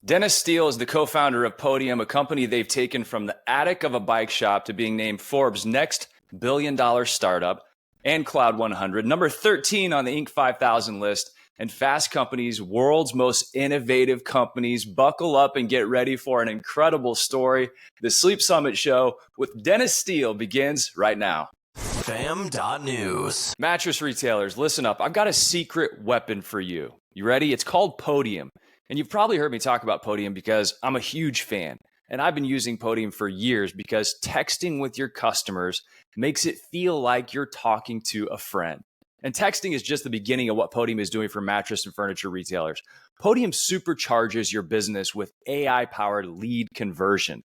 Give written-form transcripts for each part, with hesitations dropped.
Dennis Steele is the co-founder of Podium, a company they've taken from the attic of a bike shop to being named Forbes' next billion-dollar startup and Cloud 100, number 13 on the Inc. 5000 list, and Fast Company's world's most innovative companies. Buckle up and get ready for an incredible story. The Sleep Summit Show with Dennis Steele begins right now. Fam.news. Mattress retailers, listen up. I've got a secret weapon for you. You ready? It's called Podium. And you've probably heard me talk about Podium because I'm a huge fan. And I've been using Podium for years because texting with your customers makes it feel like you're talking to a friend. And texting is just the beginning of what Podium is doing for mattress and furniture retailers. Podium supercharges your business with AI-powered lead conversion.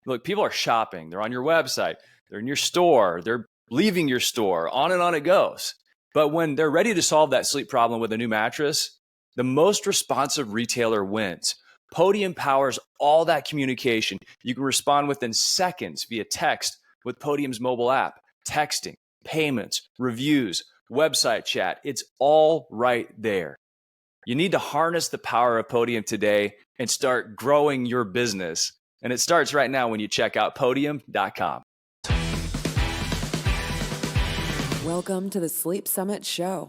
Look, people are shopping. They're on your website. They're in your store. They're leaving your store. On and on it goes. But when they're ready to solve that sleep problem with a new mattress, the most responsive retailer wins. Podium powers all that communication. You can respond within seconds via text with Podium's mobile app, texting, payments, reviews, website chat. It's all right there. You need to harness the power of Podium today and start growing your business. And it starts right now when you check out podium.com. Welcome to the Sleep Summit Show,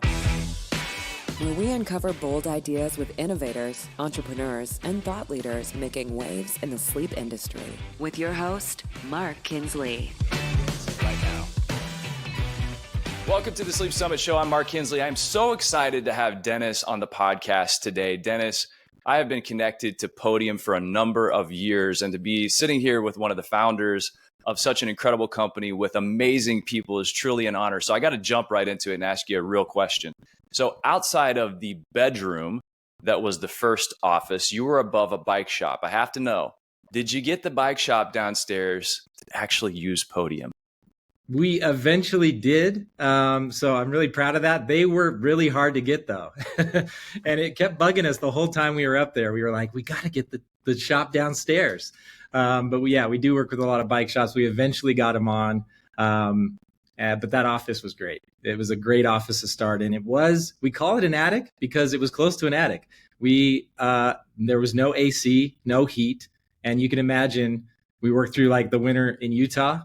where we uncover bold ideas with innovators, entrepreneurs, and thought leaders making waves in the sleep industry. With your host, Mark Kinsley. Right now. Welcome to the Sleep Summit Show. I'm Mark Kinsley. I'm so excited to have Dennis on the podcast today. Dennis, I have been connected to Podium for a number of years, and to be sitting here with one of the founders of such an incredible company with amazing people is truly an honor. So I got to jump right into it and ask you a real question. So outside of the bedroom that was the first office, you were above a bike shop. I have to know, did you get the bike shop downstairs to actually use Podium? We eventually did. So I'm really proud of that. They were really hard to get though. And it kept bugging us the whole time we were up there. We were like, we got to get the shop downstairs. But we do work with a lot of bike shops. We eventually got them on. But that office was great. It was a great office to start in. We call it an attic because it was close to an attic. There was no AC, no heat. And you can imagine we worked through like the winter in Utah,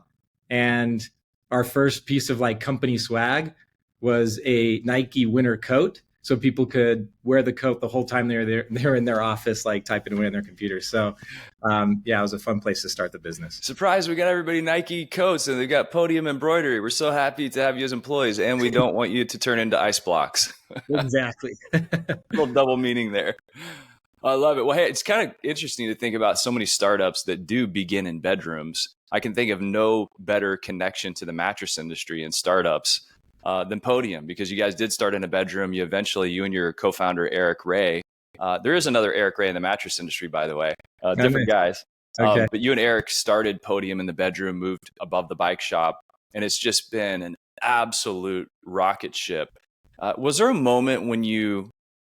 and our first piece of like company swag was a Nike winter coat. So people could wear the coat the whole time they're in their office, like typing away on their computer. So it was a fun place to start the business. Surprise, we got everybody Nike coats and they got Podium embroidery. We're so happy to have you as employees, and we don't want you to turn into ice blocks. Exactly. Little double meaning there. I love it. Well, hey, it's kind of interesting to think about so many startups that do begin in bedrooms. I can think of no better connection to the mattress industry and startups than Podium, because you guys did start in a bedroom. You and your co-founder, Eric Ray. There is another Eric Ray in the mattress industry, by the way, different guys. Okay. But you and Eric started Podium in the bedroom, moved above the bike shop, and it's just been an absolute rocket ship. Was there a moment when you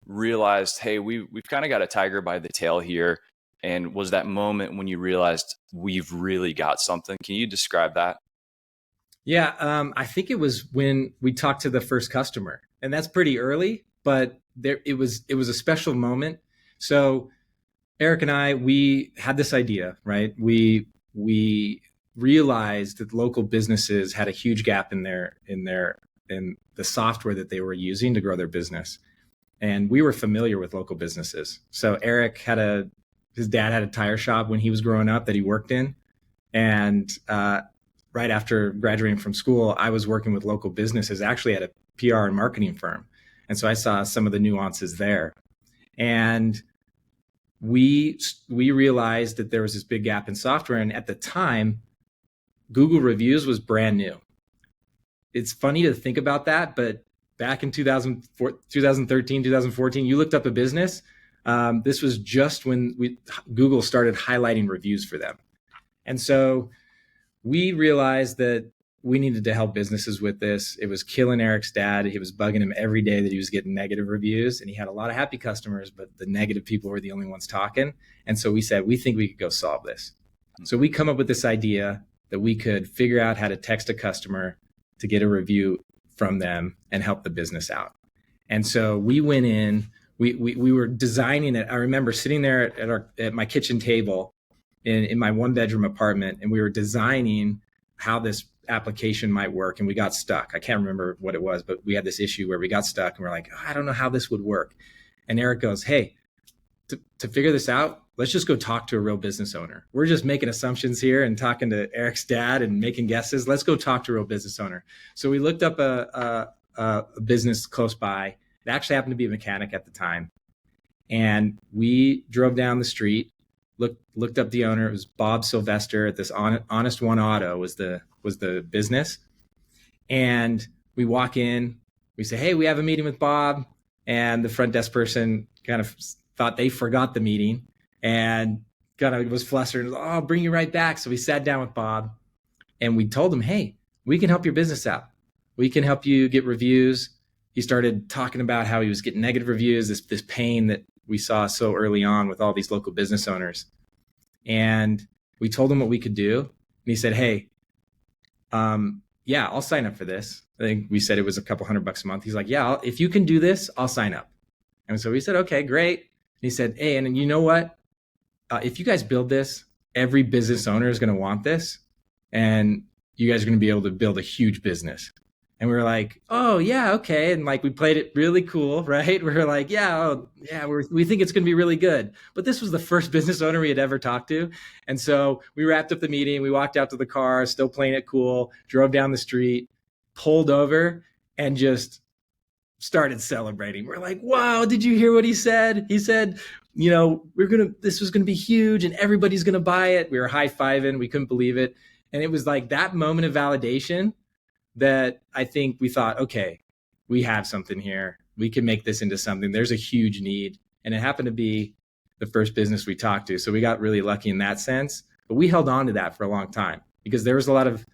realized, hey, we've kind of got a tiger by the tail here? And was that moment when you realized we've really got something? Can you describe that? Yeah, I think it was when we talked to the first customer, and that's pretty early, but it was a special moment. So Eric and I, we had this idea, right? We realized that local businesses had a huge gap in the software that they were using to grow their business, and we were familiar with local businesses. So Eric his dad had a tire shop when he was growing up that he worked in, and right after graduating from school, I was working with local businesses, actually at a PR and marketing firm. And so I saw some of the nuances there. And we realized that there was this big gap in software. And at the time, Google reviews was brand new. It's funny to think about that, but back in 2013, 2014, you looked up a business. This was just when Google started highlighting reviews for them. And so we realized that we needed to help businesses with this. It was killing Eric's dad. He was bugging him every day that he was getting negative reviews, and he had a lot of happy customers, but the negative people were the only ones talking. And so we said, we think we could go solve this. So we come up with this idea that we could figure out how to text a customer to get a review from them and help the business out. And so we went in we were designing it. I remember sitting there at my kitchen table in my 1-bedroom apartment, and we were designing how this application might work, and we got stuck. I can't remember what it was, but we had this issue where we got stuck, and we're like, I don't know how this would work. And Eric goes, hey, to figure this out, let's just go talk to a real business owner. We're just making assumptions here and talking to Eric's dad and making guesses. Let's go talk to a real business owner. So we looked up a business close by. It actually happened to be a mechanic at the time. And we drove down the street, looked up the owner. It was Bob Sylvester at this Honest One Auto was the business. And we walk in, we say, hey, we have a meeting with Bob. And the front desk person kind of thought they forgot the meeting and kind of was flustered. Oh, I'll bring you right back. So we sat down with Bob and we told him, hey, we can help your business out. We can help you get reviews. He started talking about how he was getting negative reviews, this pain that we saw so early on with all these local business owners. And we told him what we could do. And he said, hey, yeah, I'll sign up for this. I think we said it was a couple $100 a month. He's like, yeah, if you can do this, I'll sign up. And so we said, okay, great. And he said, hey, and you know what? If you guys build this, every business owner is going to want this. And you guys are going to be able to build a huge business. And we were like, oh, yeah, okay. And like we played it really cool, right? We were like, we think it's going to be really good. But this was the first business owner we had ever talked to. And so we wrapped up the meeting. We walked out to the car, still playing it cool, drove down the street, pulled over, and just started celebrating. We're like, wow, did you hear what he said? He said, this was going to be huge and everybody's going to buy it. We were high-fiving. We couldn't believe it. And it was like that moment of validation that I think we thought, okay, we have something here. We can make this into something. There's a huge need. And it happened to be the first business we talked to. So we got really lucky in that sense. But we held on to that for a long time because there was a lot of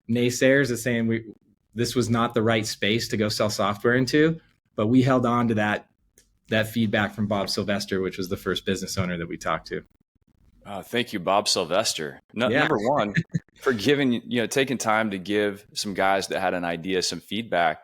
naysayers that saying this was not the right space to go sell software into. But we held on to that feedback from Bob Sylvester, which was the first business owner that we talked to. Thank you, Bob Sylvester. Number one, for taking time to give some guys that had an idea some feedback.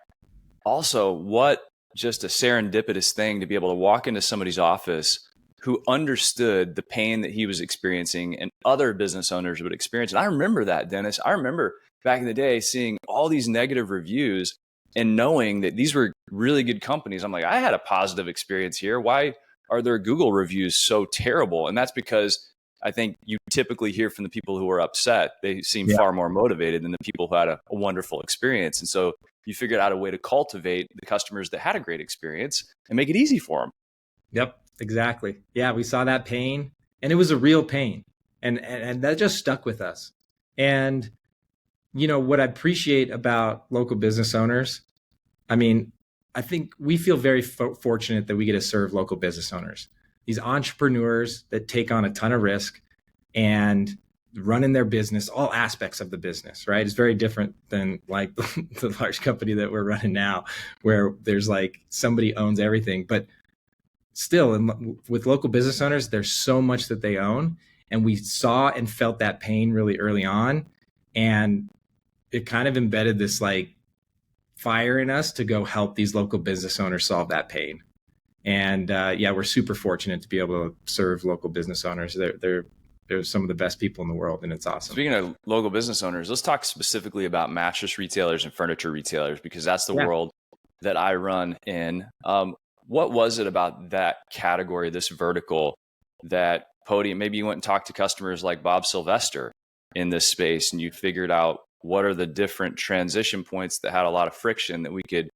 Also, what just a serendipitous thing to be able to walk into somebody's office who understood the pain that he was experiencing and other business owners would experience. And I remember that, Dennis. I remember back in the day seeing all these negative reviews and knowing that these were really good companies. I'm like, I had a positive experience here. Why are their Google reviews so terrible? And that's because I think you typically hear from the people who are upset. They seem far more motivated than the people who had a wonderful experience. And so you figured out a way to cultivate the customers that had a great experience and make it easy for them. Yep, exactly. Yeah, we saw that pain and it was a real pain. And that just stuck with us. And, what I appreciate about local business owners, I think we feel very fortunate that we get to serve local business owners. These entrepreneurs that take on a ton of risk and running their business, all aspects of the business, right? It's very different than like the large company that we're running now, where there's like somebody owns everything. But still, with local business owners, there's so much that they own. And we saw and felt that pain really early on. And it kind of embedded this like fire in us to go help these local business owners solve that pain. And we're super fortunate to be able to serve local business owners. They're some of the best people in the world, and it's awesome. Speaking of local business owners, let's talk specifically about mattress retailers and furniture retailers, because that's the world that I run in. What was it about that category, this vertical, that Podium, maybe you went and talked to customers like Bob Sylvester in this space and you figured out what are the different transition points that had a lot of friction that we could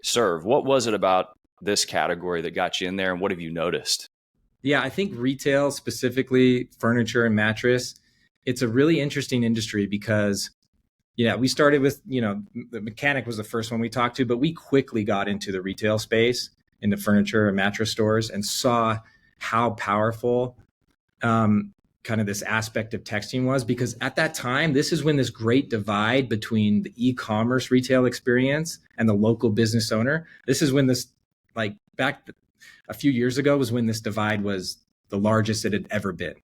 serve? What was it about this category that got you in there, and what have you noticed? Yeah, I think retail, specifically furniture and mattress, it's a really interesting industry because, we started with, the mechanic was the first one we talked to, but we quickly got into the retail space, into furniture and mattress stores, and saw how powerful kind of this aspect of texting was, because at that time, this is when this great divide between the e-commerce retail experience and the local business owner, this is when this, like back a few years ago, was when this divide was the largest it had ever been.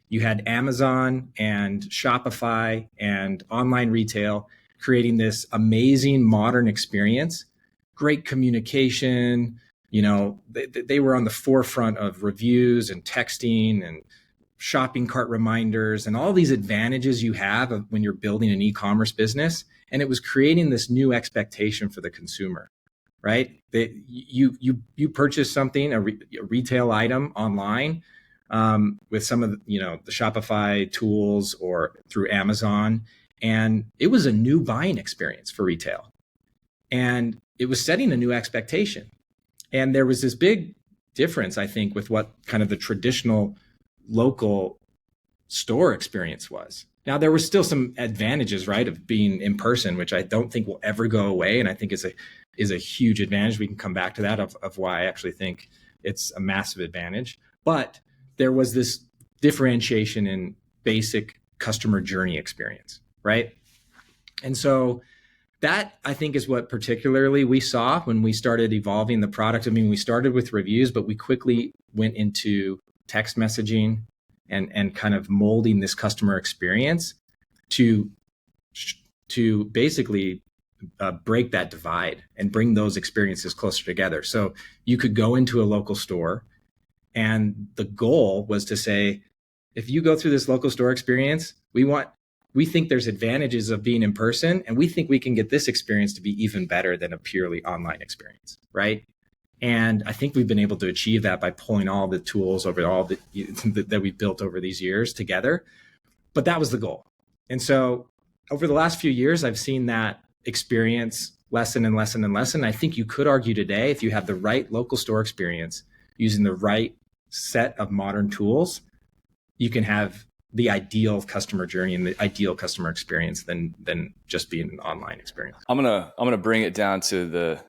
You had Amazon and Shopify and online retail creating this amazing modern experience, great communication, They were on the forefront of reviews and texting and shopping cart reminders and all these advantages you have when you're building an e-commerce business. And it was creating this new expectation for the consumer, right? You purchase something, a retail item online, with some of the Shopify tools or through Amazon. And it was a new buying experience for retail. And it was setting a new expectation. And there was this big difference, I think, with what kind of the traditional local store experience was. Now, there were still some advantages, right, of being in person, which I don't think will ever go away. And I think is a huge advantage. We can come back to that of why I actually think it's a massive advantage. But there was this differentiation in basic customer journey experience, right? And so that, I think, is what particularly we saw when we started evolving the product. I mean, we started with reviews, but we quickly went into text messaging and kind of molding this customer experience to basically break that divide and bring those experiences closer together. So you could go into a local store, and the goal was to say, if you go through this local store experience, we think there's advantages of being in person, and we think we can get this experience to be even better than a purely online experience, right? And I think we've been able to achieve that by pulling all the tools over all that we built over these years together. But that was the goal. And so over the last few years, I've seen that experience lessen and lessen and lessen. I think you could argue today, if you have the right local store experience using the right set of modern tools, you can have the ideal customer journey and the ideal customer experience than just being an online experience. I'm gonna bring it down to the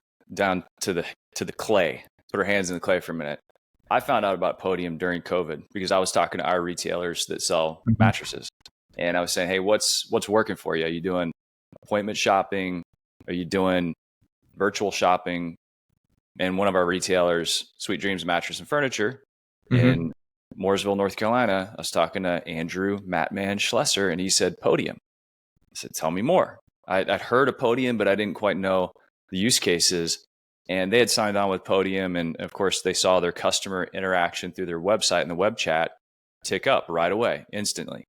clay. Put our hands in the clay for a minute. I found out about Podium during COVID because I was talking to our retailers that sell mattresses, and I was saying, hey, what's working for you? Are you doing appointment shopping? Are you doing virtual shopping? And one of our retailers, Sweet Dreams Mattress and Furniture, in Mooresville, North Carolina, I was talking to Andrew Matman Schlesser, and he said Podium. I said, tell me more. I'd heard of Podium, but I didn't quite know the use cases. And they had signed on with Podium. And of course, they saw their customer interaction through their website and the web chat tick up right away, instantly.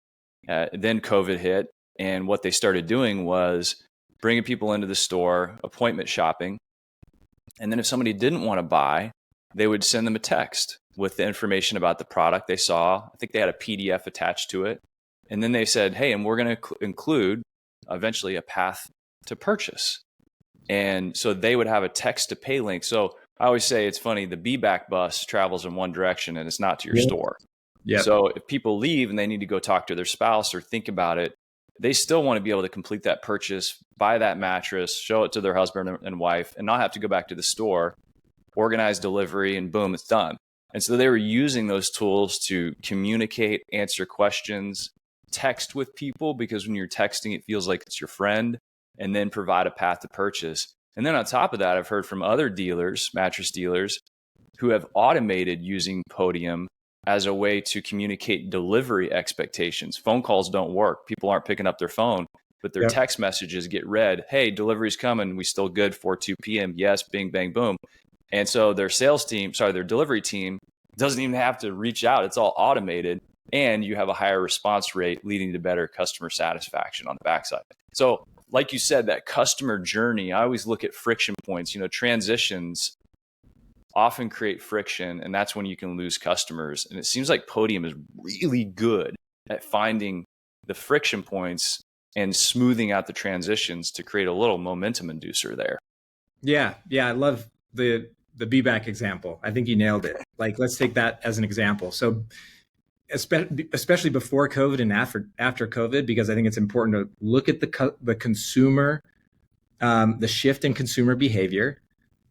Then COVID hit. And what they started doing was bringing people into the store, appointment shopping. And then if somebody didn't want to buy, they would send them a text with the information about the product they saw. I think they had a PDF attached to it. And then they said, hey, and we're going to include eventually a path to purchase. And so they would have a text to pay link. So I always say it's funny, the be-back bus travels in one direction and it's not to your store. Yeah. So if people leave and they need to go talk to their spouse or think about it, they still want to be able to complete that purchase, buy that mattress, show it to their husband and wife, and not have to go back to the store, organize delivery, and boom, it's done. And so they were using those tools to communicate, answer questions, text with people, because when you're texting, it feels like it's your friend, and then provide a path to purchase. And then on top of that, I've heard from other dealers, mattress dealers, who have automated using Podium as a way to communicate delivery expectations. Phone calls don't work. People aren't picking up their phone, but their text messages get read. Hey, delivery's coming. We still good for 2 p.m. Yes, bing, bang, boom. And so their their delivery team doesn't even have to reach out. It's all automated, and you have a higher response rate, leading to better customer satisfaction on the backside. So like you said, that customer journey, I always look at friction points. Transitions often create friction, and that's when you can lose customers. And it seems like Podium is really good at finding the friction points and smoothing out the transitions to create a little momentum inducer there. Yeah. I love the be-back example. I think you nailed it. Like, let's take that as an example. So especially before COVID and after COVID, because I think it's important to look at the consumer, the shift in consumer behavior.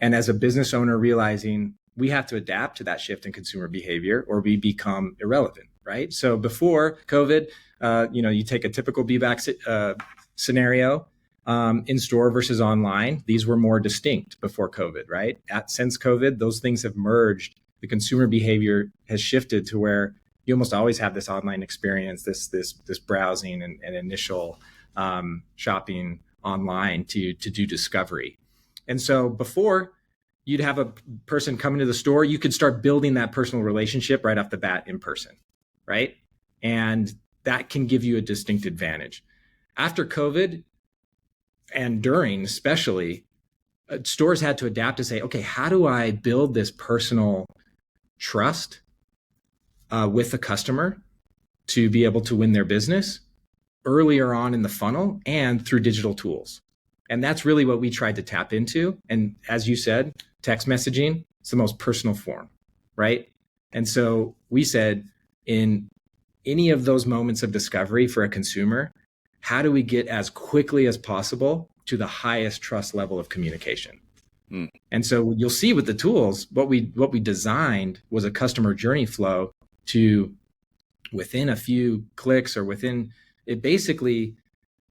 And as a business owner, realizing we have to adapt to that shift in consumer behavior or we become irrelevant, right? So before COVID, you take a typical be-back scenario, in store versus online. These were more distinct before COVID, right? Since COVID, those things have merged. The consumer behavior has shifted to where you almost always have this online experience, this browsing and initial shopping online to do discovery. And so before, you'd have a person come into the store, you could start building that personal relationship right off the bat in person, right? And that can give you a distinct advantage. After COVID and during, especially, stores had to adapt to say, okay, how do I build this personal trust with the customer to be able to win their business earlier on in the funnel and through digital tools? And that's really what we tried to tap into. And as you said, text messaging, it's the most personal form, right? And so we said, in any of those moments of discovery for a consumer, how do we get as quickly as possible to the highest trust level of communication? And so you'll see with the tools, what we designed was a customer journey flow to, within a few clicks or it basically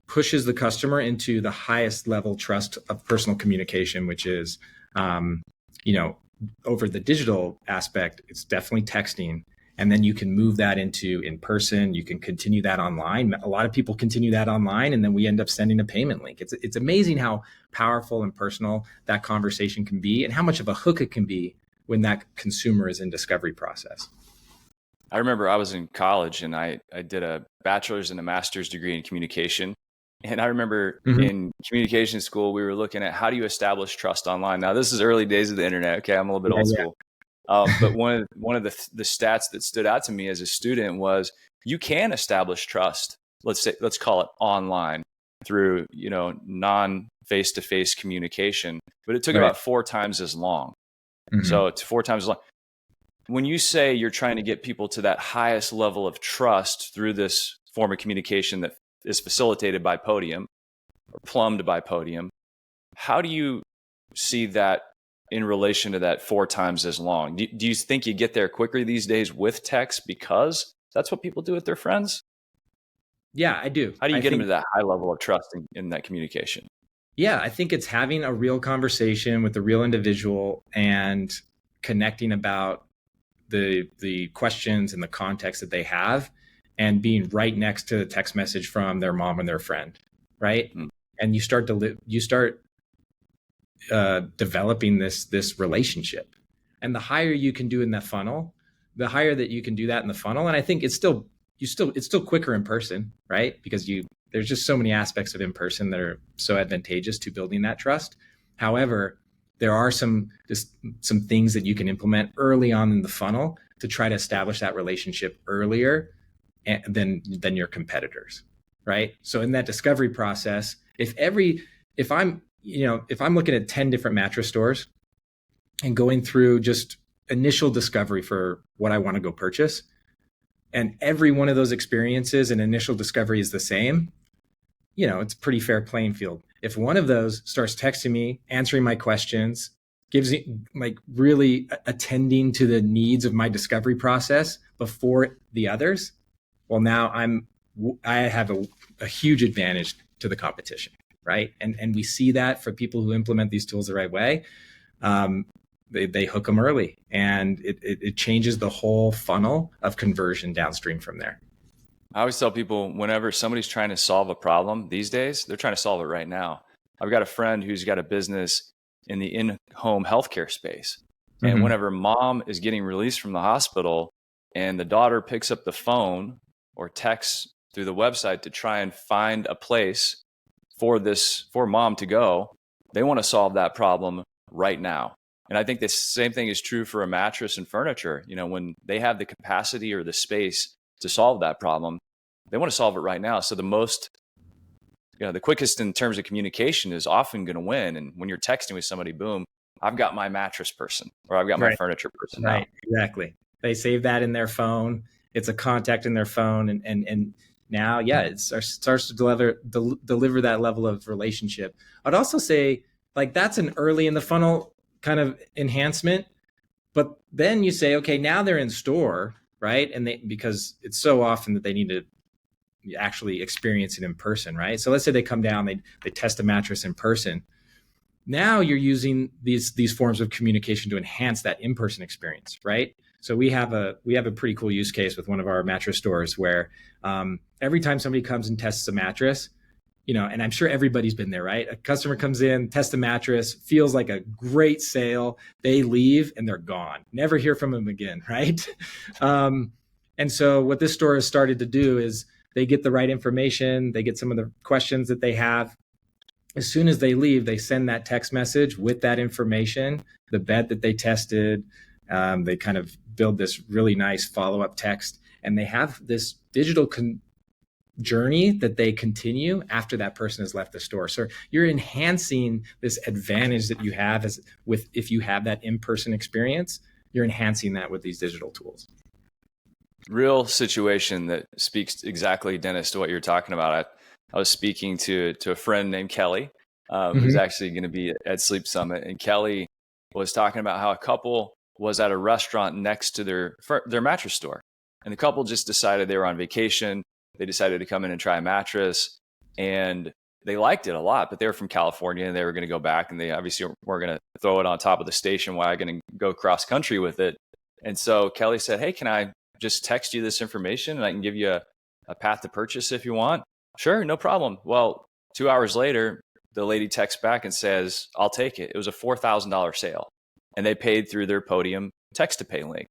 pushes the customer into the highest level trust of personal communication, which is, over the digital aspect, it's definitely texting. And then you can move that into in person. You can continue that online. A lot of people continue that online, and then we end up sending a payment link. It's amazing how powerful and personal that conversation can be, and how much of a hook it can be when that consumer is in discovery process. I remember I was in college and I did a bachelor's and a master's degree in communication. And I remember in communication school, we were looking at how do you establish trust online. Now, this is early days of the internet. Okay, I'm a little bit old school. But one of the stats that stood out to me as a student was you can establish trust. Let's call it online through non face-to-face communication, but it took about 4 times as long. So it's 4 times as long. When you say you're trying to get people to that highest level of trust through this form of communication that is facilitated by Podium or plumbed by Podium, how do you see that in relation to that 4 times as long? Do you think you get there quicker these days with text because that's what people do with their friends? Yeah, I do. How do you get them to that high level of trust in that communication? Yeah, I think it's having a real conversation with a real individual and connecting about the questions and the context that they have, and being right next to the text message from their mom and their friend, right? And you start developing this relationship. And the higher you can do in that funnel, the higher that you can do that in the funnel. And I think it's still quicker in person, right? Because there's just so many aspects of in person that are so advantageous to building that trust. However, there are some things that you can implement early on in the funnel to try to establish that relationship earlier than your competitors, right? So in that discovery process, if I'm looking at 10 different mattress stores and going through just initial discovery for what I want to go purchase, and every one of those experiences and initial discovery is the same, it's a pretty fair playing field. If one of those starts texting me, answering my questions, gives me really attending to the needs of my discovery process before the others, well, now I have a huge advantage to the competition, right? And we see that for people who implement these tools the right way. They hook them early, and it changes the whole funnel of conversion downstream from there. I always tell people, whenever somebody's trying to solve a problem these days, they're trying to solve it right now. I've got a friend who's got a business in the in-home healthcare space. And whenever mom is getting released from the hospital and the daughter picks up the phone or texts through the website to try and find a place for mom to go, they want to solve that problem right now. And I think the same thing is true for a mattress and furniture. When they have the capacity or the space to solve that problem, they want to solve it right now. So the quickest in terms of communication is often going to win. And when you're texting with somebody, boom, I've got my mattress person, or I've got my furniture person. Right, now. Exactly. They save that in their phone. It's a contact in their phone. And now, it starts to deliver that level of relationship. I'd also say that's an early in the funnel kind of enhancement. But then you say, okay, now they're in store, right? And because it's so often that they need to actually experience it in person, right? So let's say they come down, they test a mattress in person. Now you're using these forms of communication to enhance that in-person experience, right? So we have a pretty cool use case with one of our mattress stores where every time somebody comes and tests a mattress, and I'm sure everybody's been there, right? A customer comes in, tests a mattress, feels like a great sale. They leave and they're gone. Never hear from them again, right? And so what this store has started to do is they get the right information. They get some of the questions that they have. As soon as they leave, they send that text message with that information, the bed that they tested. They kind of build this really nice follow-up text, and they have this digital journey that they continue after that person has left the store. So you're enhancing this advantage that you have if you have that in-person experience, you're enhancing that with these digital tools. Real situation that speaks exactly, Dennis, to what you're talking about. I was speaking to a friend named Kelly, who's actually going to be at Sleep Summit, and Kelly was talking about how a couple was at a restaurant next to their mattress store, and the couple just decided they were on vacation. They decided to come in and try a mattress, and they liked it a lot, but they were from California and they were going to go back, and they obviously weren't going to throw it on top of the station wagon and go cross country with it. And so Kelly said, "Hey, can I just text you this information and I can give you a path to purchase if you want?" "Sure, no problem." Well, 2 hours later, the lady texts back and says, "I'll take it." It was a $4,000 sale, and they paid through their Podium text to pay link.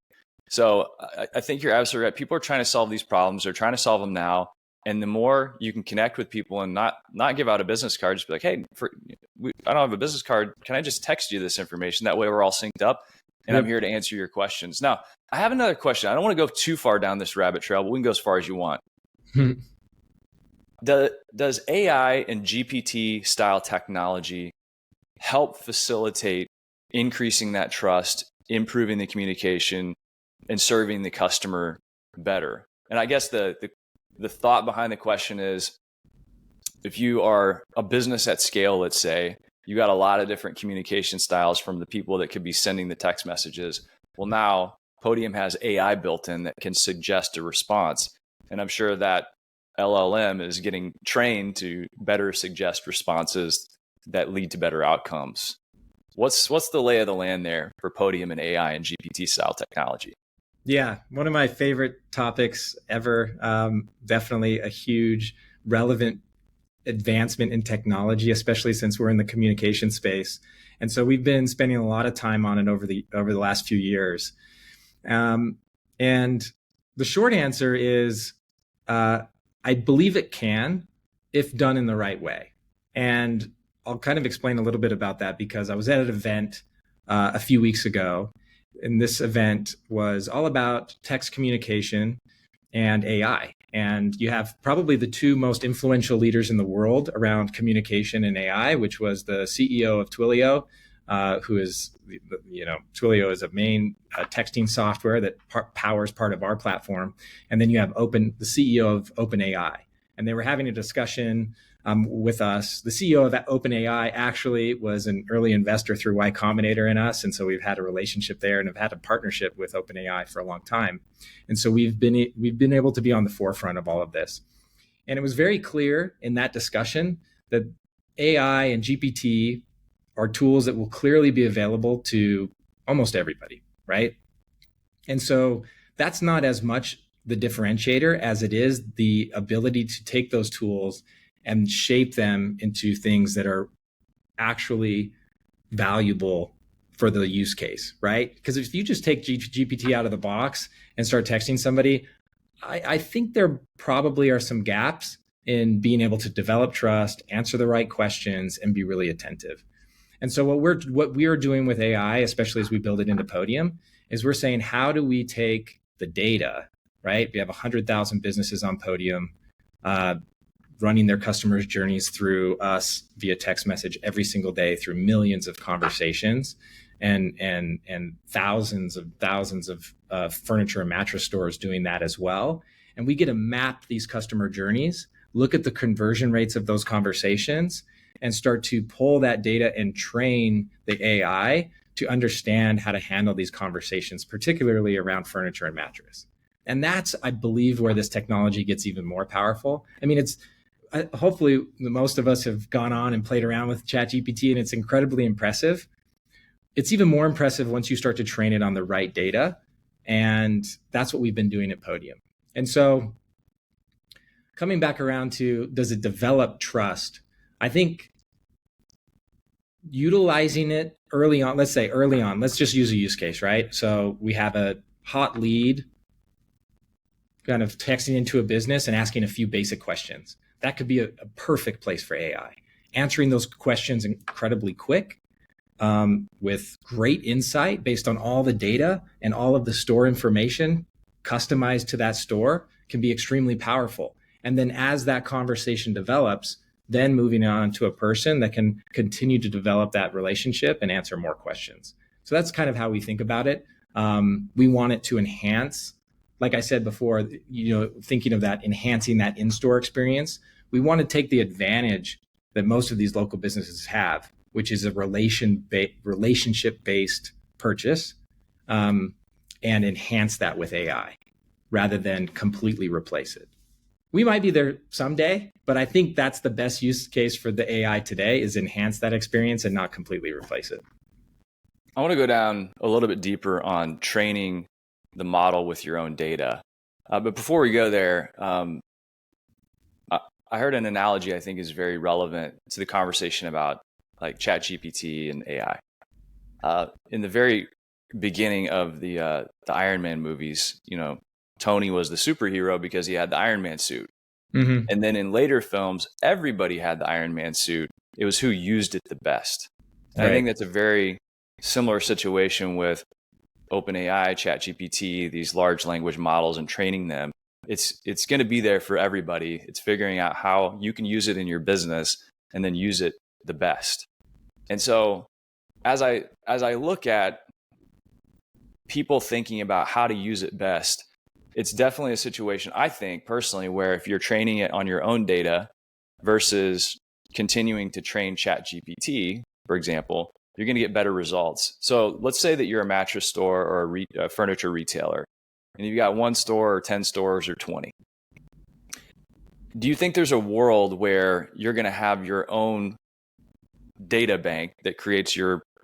So I think you're absolutely right. People are trying to solve these problems. They're trying to solve them now. And the more you can connect with people and not give out a business card, just be like, "Hey, I don't have a business card. Can I just text you this information? That way we're all synced up, and I'm here to answer your questions." Now, I have another question. I don't want to go too far down this rabbit trail, but we can go as far as you want. Does AI and GPT style technology help facilitate increasing that trust, improving the communication, and serving the customer better? And I guess the thought behind the question is, if you are a business at scale, let's say, you got a lot of different communication styles from the people that could be sending the text messages. Well, now Podium has AI built in that can suggest a response. And I'm sure that LLM is getting trained to better suggest responses that lead to better outcomes. What's the lay of the land there for Podium and AI and GPT style technology? Yeah, one of my favorite topics ever. Definitely a huge, relevant advancement in technology, especially since we're in the communication space. And so we've been spending a lot of time on it over the last few years. And the short answer is, I believe it can, if done in the right way. And I'll kind of explain a little bit about that, because I was at an event a few weeks ago, and this event was all about text communication and AI. And you have probably the two most influential leaders in the world around communication and AI, which was the CEO of Twilio, who is, Twilio is a main texting software that powers part of our platform. And then you have the CEO of OpenAI. And they were having a discussion with us. The CEO of OpenAI actually was an early investor through Y Combinator and us. And so we've had a relationship there and have had a partnership with OpenAI for a long time. And so we've been able to be on the forefront of all of this. And it was very clear in that discussion that AI and GPT are tools that will clearly be available to almost everybody, right? And so that's not as much the differentiator as it is the ability to take those tools and shape them into things that are actually valuable for the use case, right? Because if you just take GPT out of the box and start texting somebody, I think there probably are some gaps in being able to develop trust, answer the right questions, and be really attentive. And so what we are doing with AI, especially as we build it into Podium, is we're saying, how do we take the data, right? We have 100,000 businesses on Podium, running their customers' journeys through us via text message every single day through millions of conversations, and thousands of furniture and mattress stores doing that as well. And we get to map these customer journeys, look at the conversion rates of those conversations, and start to pull that data and train the AI to understand how to handle these conversations, particularly around furniture and mattress. And that's, I believe, where this technology gets even more powerful. I mean, hopefully most of us have gone on and played around with ChatGPT, and it's incredibly impressive. It's even more impressive once you start to train it on the right data. And that's what we've been doing at Podium. And so coming back around to, does it develop trust? I think utilizing it early on, let's just use a use case, right? So we have a hot lead kind of texting into a business and asking a few basic questions. That could be a perfect place for AI. Answering those questions incredibly quick, with great insight based on all the data and all of the store information customized to that store can be extremely powerful. And then as that conversation develops, then moving on to a person that can continue to develop that relationship and answer more questions. So that's kind of how we think about it. We want it to enhance, like I said before, thinking of that, enhancing that in-store experience. We want to take the advantage that most of these local businesses have, which is a relationship-based purchase, and enhance that with AI rather than completely replace it. We might be there someday, but I think that's the best use case for the AI today, is enhance that experience and not completely replace it. I want to go down a little bit deeper on training the model with your own data. But before we go there, I heard an analogy I think is very relevant to the conversation about like ChatGPT and AI. In the very beginning of the Iron Man movies, Tony was the superhero because he had the Iron Man suit. Mm-hmm. And then in later films, everybody had the Iron Man suit. It was who used it the best. And right. I think that's a very similar situation with OpenAI, ChatGPT, these large language models, and training them. It's going to be there for everybody. It's figuring out how you can use it in your business and then use it the best. And so as I look at people thinking about how to use it best, it's definitely a situation, I think personally, where if you're training it on your own data versus continuing to train ChatGPT, for example, you're going to get better results. So let's say that you're a mattress store or a furniture retailer, and you've got 1 store or 10 stores or 20. Do you think there's a world where you're going to have your own data bank that creates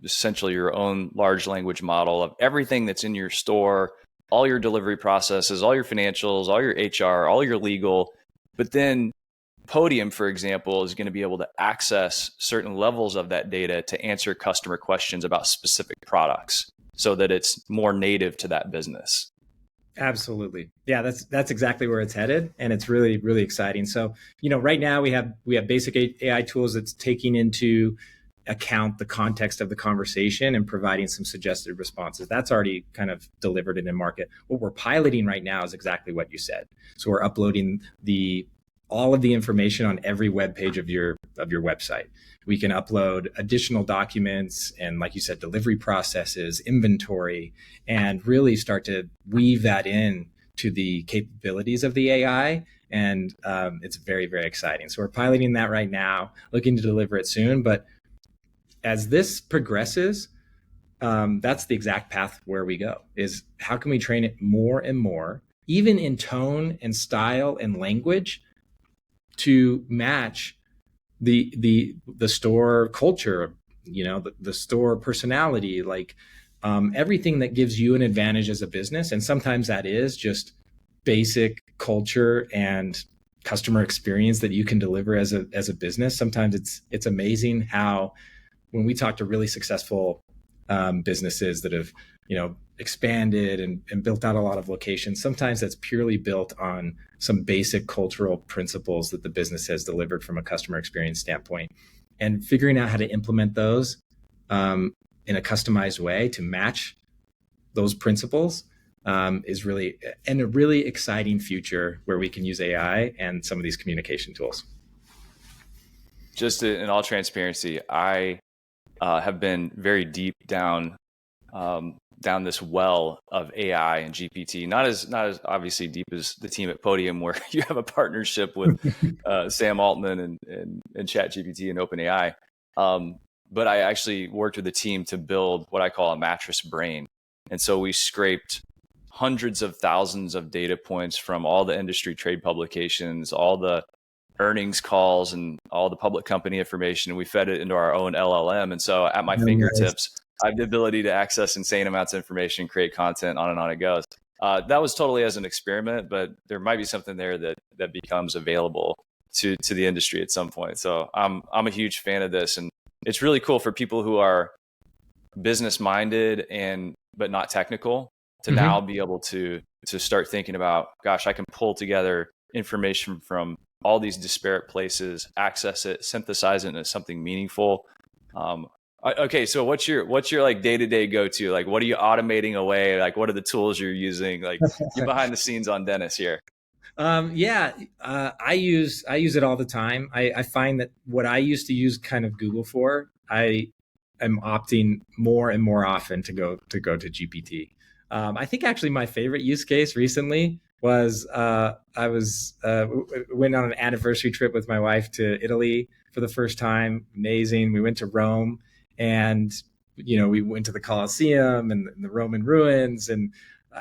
essentially your own large language model of everything that's in your store, all your delivery processes, all your financials, all your HR, all your legal, but then Podium, for example, is going to be able to access certain levels of that data to answer customer questions about specific products so that it's more native to that business? Absolutely. Yeah, that's exactly where it's headed. And it's really, really exciting. So, right now we have basic AI tools that's taking into account the context of the conversation and providing some suggested responses. That's already kind of delivered and in market. What we're piloting right now is exactly what you said. So we're uploading all of the information on every web page of your website. We can upload additional documents and, like you said, delivery processes, inventory, and really start to weave that in to the capabilities of the AI. And it's very, very exciting. So we're piloting that right now, looking to deliver it soon. But as this progresses, that's the exact path where we go, is how can we train it more and more, even in tone and style and language, to match the store culture, the store personality, everything that gives you an advantage as a business. And sometimes that is just basic culture and customer experience that you can deliver as a business. Sometimes it's amazing how, when we talk to really successful businesses that have expanded and built out a lot of locations, sometimes that's purely built on some basic cultural principles that the business has delivered from a customer experience standpoint, and figuring out how to implement those in a customized way to match those principles is really a really exciting future where we can use AI and some of these communication tools. Just in all transparency, I have been very deep down this well of AI and GPT, not as obviously deep as the team at Podium, where you have a partnership with Sam Altman and ChatGPT and OpenAI. But I actually worked with a team to build what I call a mattress brain. And so we scraped hundreds of thousands of data points from all the industry trade publications, all the earnings calls, and all the public company information. And we fed it into our own LLM. And so at my fingertips, I have the ability to access insane amounts of information, create content, on and on it goes. That was totally as an experiment, but there might be something there that becomes available to the industry at some point. So I'm a huge fan of this, and it's really cool for people who are business minded but not technical to now be able to start thinking about, gosh, I can pull together information from all these disparate places, access it, synthesize it into something meaningful. Okay, so what's your like day-to-day go-to? Like, what are you automating away? Like, what are the tools you're using? Like, get behind the scenes on Dennis here. I use it all the time. I find that what I used to use kind of Google for, I am opting more and more often to go to GPT. I think actually my favorite use case recently was I went on an anniversary trip with my wife to Italy for the first time. Amazing. We went to Rome, and we went to the Colosseum and the Roman ruins, and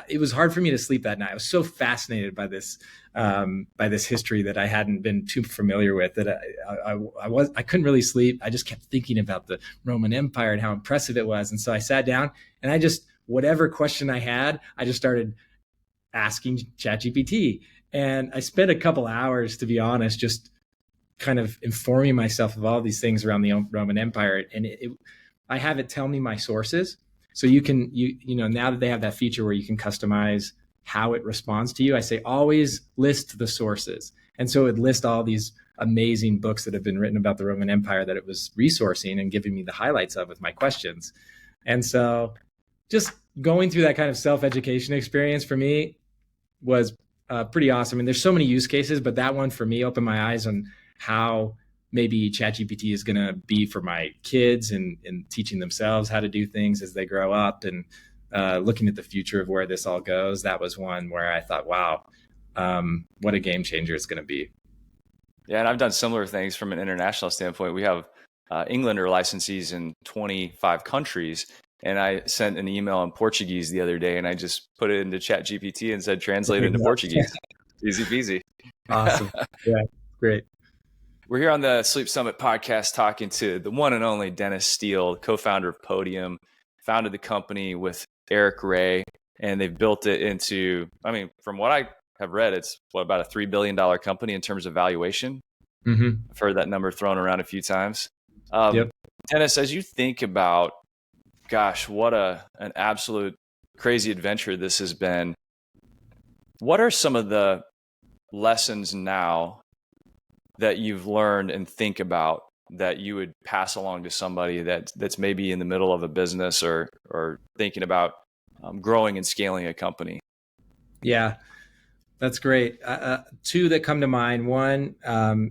it was hard for me to sleep that night. I was so fascinated by this history that I hadn't been too familiar with, that I couldn't really sleep. I just kept thinking about the Roman Empire and how impressive it was. And so I sat down and whatever question I had, I just started asking ChatGPT. And I spent a couple hours, to be honest, just kind of informing myself of all these things around the Roman Empire. And I have it tell me my sources. So you now that they have that feature where you can customize how it responds to you, I say, always list the sources. And so it lists all these amazing books that have been written about the Roman Empire that it was resourcing and giving me the highlights of with my questions. And so just going through that kind of self-education experience for me was pretty awesome. And there's so many use cases, but that one for me opened my eyes on how maybe ChatGPT is going to be for my kids and teaching themselves how to do things as they grow up, and looking at the future of where this all goes. That was one where I thought, wow, what a game changer it's going to be. Yeah, and I've done similar things from an international standpoint. We have Englander licensees in 25 countries. And I sent an email in Portuguese the other day, and I just put it into ChatGPT and said, translate it into Portuguese. Easy peasy. Awesome. Yeah, great. We're here on the Sleep Summit podcast talking to the one and only Dennis Steele, co-founder of Podium, founded the company with Eric Ray, and they've built it into, from what I have read, it's about a $3 billion company in terms of valuation. I've heard that number thrown around a few times. Yep. Dennis, as you think about, gosh, what an absolute crazy adventure this has been. What are some of the lessons now that you've learned and think about that you would pass along to somebody that's maybe in the middle of a business or thinking about growing and scaling a company? Yeah, that's great. Two that come to mind. One,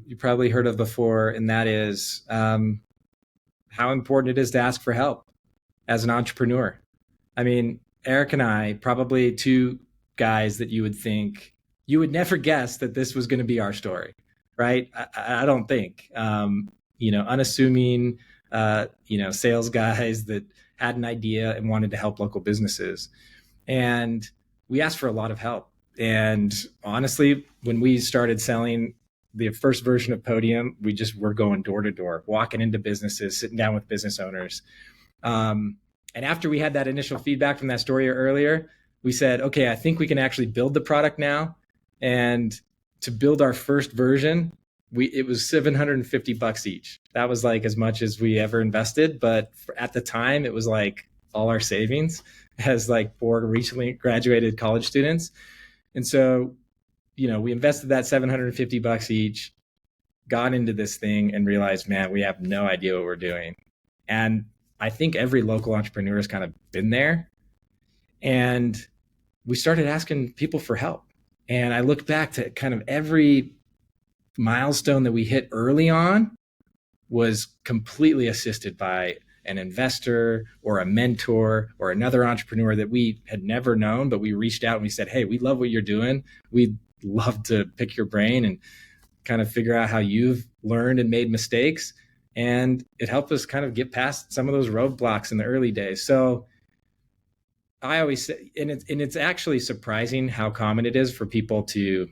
you probably heard of before, and that is how important it is to ask for help as an entrepreneur. Eric and I, probably two guys that you would think, you would never guess that this was going to be our story, right? I don't think, unassuming, sales guys that had an idea and wanted to help local businesses. And we asked for a lot of help. And honestly, when we started selling the first version of Podium, we just were going door to door, walking into businesses, sitting down with business owners. And after we had that initial feedback from that story earlier, we said, okay, I think we can actually build the product now. And to build our first version, it was $750 each. That was like as much as we ever invested. But at the time, it was like all our savings as like 4 recently graduated college students. And so, we invested that $750 each, got into this thing and realized, man, we have no idea what we're doing. And I think every local entrepreneur has kind of been there. And we started asking people for help. And I look back to kind of every milestone that we hit early on was completely assisted by an investor or a mentor or another entrepreneur that we had never known, but we reached out and we said, hey, we love what you're doing. We'd love to pick your brain and kind of figure out how you've learned and made mistakes. And it helped us kind of get past some of those roadblocks in the early days. So I always say, and it's actually surprising how common it is for people to,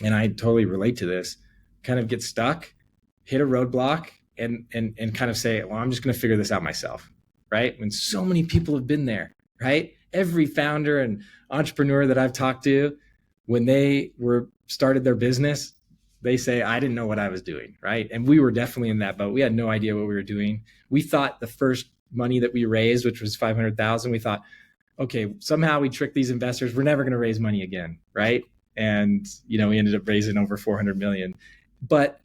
and I totally relate to this, kind of get stuck, hit a roadblock, and kind of say, well, I'm just going to figure this out myself, right? When so many people have been there, right? every founder and entrepreneur that I've talked to, when they started their business, they say, I didn't know what I was doing, right? And we were definitely in that boat. We had no idea what we were doing. We thought the first money that we raised, which was 500,000, we thought, okay, somehow we tricked these investors. We're never going to raise money again, right? And, we ended up raising over 400 million. But,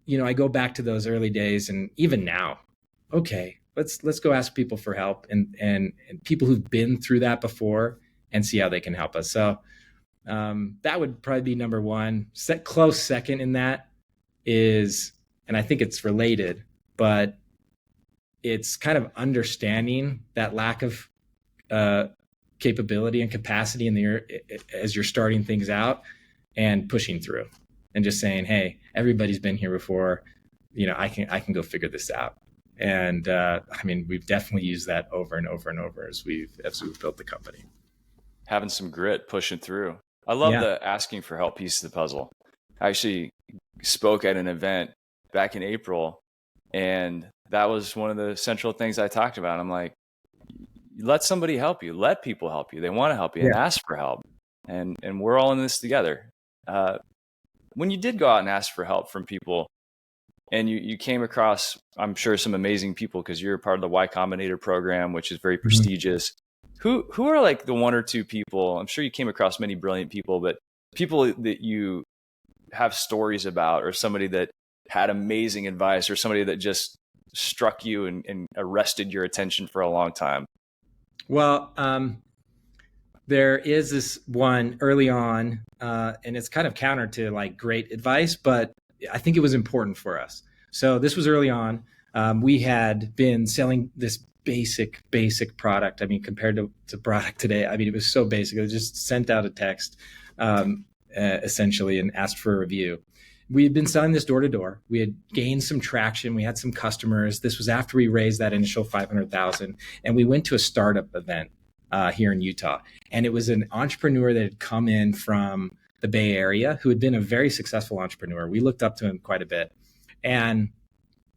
I go back to those early days, and even now, okay, let's go ask people for help and people who've been through that before and see how they can help us. So that would probably be number one. Close second in that is, and I think it's related, but it's kind of understanding that lack of capability and capacity as you're starting things out and pushing through and just saying, hey, everybody's been here before. I can go figure this out. And we've definitely used that over and over and over as we've built the company. Having some grit, pushing through. I love the asking for help piece of the puzzle. I actually spoke at an event back in April, and that was one of the central things I talked about. I'm like, let somebody help you. Let people help you. They want to help you and ask for help. And we're all in this together. When you did go out and ask for help from people, and you came across, I'm sure, some amazing people, because you're part of the Y Combinator program, which is very prestigious. Who are like the one or two people? I'm sure you came across many brilliant people, but people that you have stories about, or somebody that had amazing advice, or somebody that just struck you and arrested your attention for a long time? Well, there is this one early on, and it's kind of counter to like great advice, but I think it was important for us. So this was early on. We had been selling this basic product. Compared to product today, it was so basic. It was just sent out a text, essentially, and asked for a review. We had been selling this door to door. We had gained some traction. We had some customers. This was after we raised that initial 500,000, and we went to a startup event here in Utah. And it was an entrepreneur that had come in from the Bay Area who had been a very successful entrepreneur. We looked up to him quite a bit, and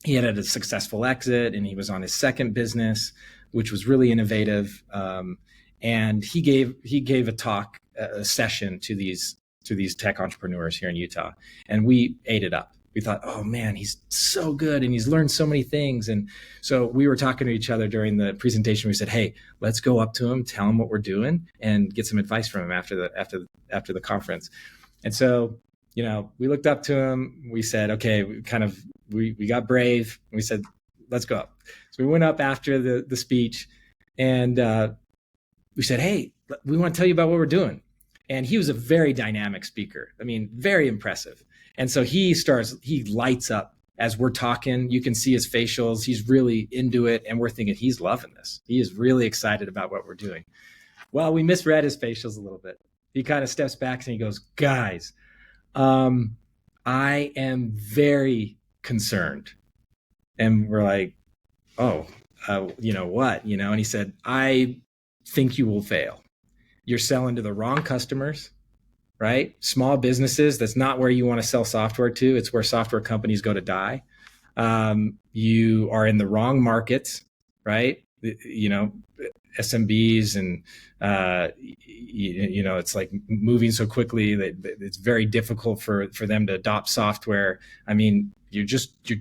he had a successful exit, and he was on his second business, which was really innovative. And he gave a talk, a session to these tech entrepreneurs here in Utah, and we ate it up. We thought, oh man, he's so good, and he's learned so many things. And so we were talking to each other during the presentation. We said, hey, let's go up to him, tell him what we're doing, and get some advice from him after the conference. And so, we looked up to him. We said, okay, we got brave. And we said, let's go up. So we went up after the speech, and we said, hey, we want to tell you about what we're doing. And he was a very dynamic speaker. Very impressive. And so he lights up as we're talking. You can see his facials. He's really into it. And we're thinking, he's loving this. He is really excited about what we're doing. Well, we misread his facials a little bit. He kind of steps back and he goes, guys, I am very concerned. And we're like, oh, what? And he said, I think you will fail. You're selling to the wrong customers, right? Small businesses. That's not where you want to sell software to. It's where software companies go to die. You are in the wrong markets, right? SMBs, and it's like moving so quickly that it's very difficult for them to adopt software. You're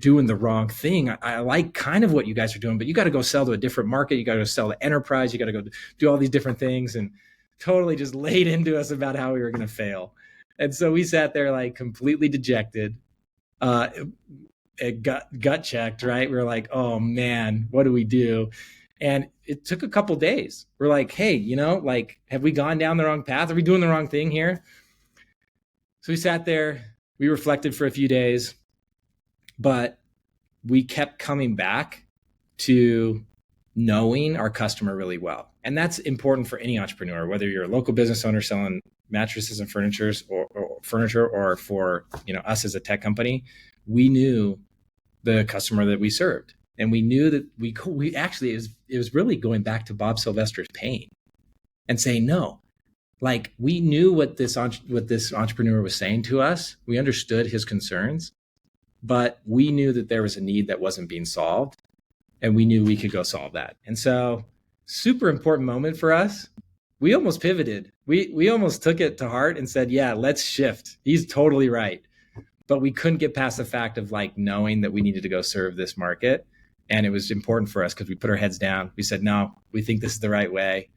doing the wrong thing. I like kind of what you guys are doing, but you got to go sell to a different market. You got to go sell to enterprise. You got to go do all these different things, and totally just laid into us about how we were going to fail. And so we sat there like completely dejected, gut checked, right? We were like, oh man, what do we do? And it took a couple days. We're like, hey, have we gone down the wrong path? Are we doing the wrong thing here? So we sat there, we reflected for a few days, but we kept coming back to knowing our customer really well. And that's important for any entrepreneur, whether you're a local business owner selling mattresses and furniture, or for us as a tech company. We knew the customer that we served, and we knew that we actually it was really going back to Bob Sylvester's pain and saying no. Like, we knew what this entrepreneur was saying to us. We understood his concerns, but we knew that there was a need that wasn't being solved, and we knew we could go solve that. And so super important moment for us. We almost pivoted. We almost took it to heart and said, yeah, let's shift. He's totally right. But we couldn't get past the fact of like knowing that we needed to go serve this market. And it was important for us because we put our heads down. We said, no, we think this is the right way.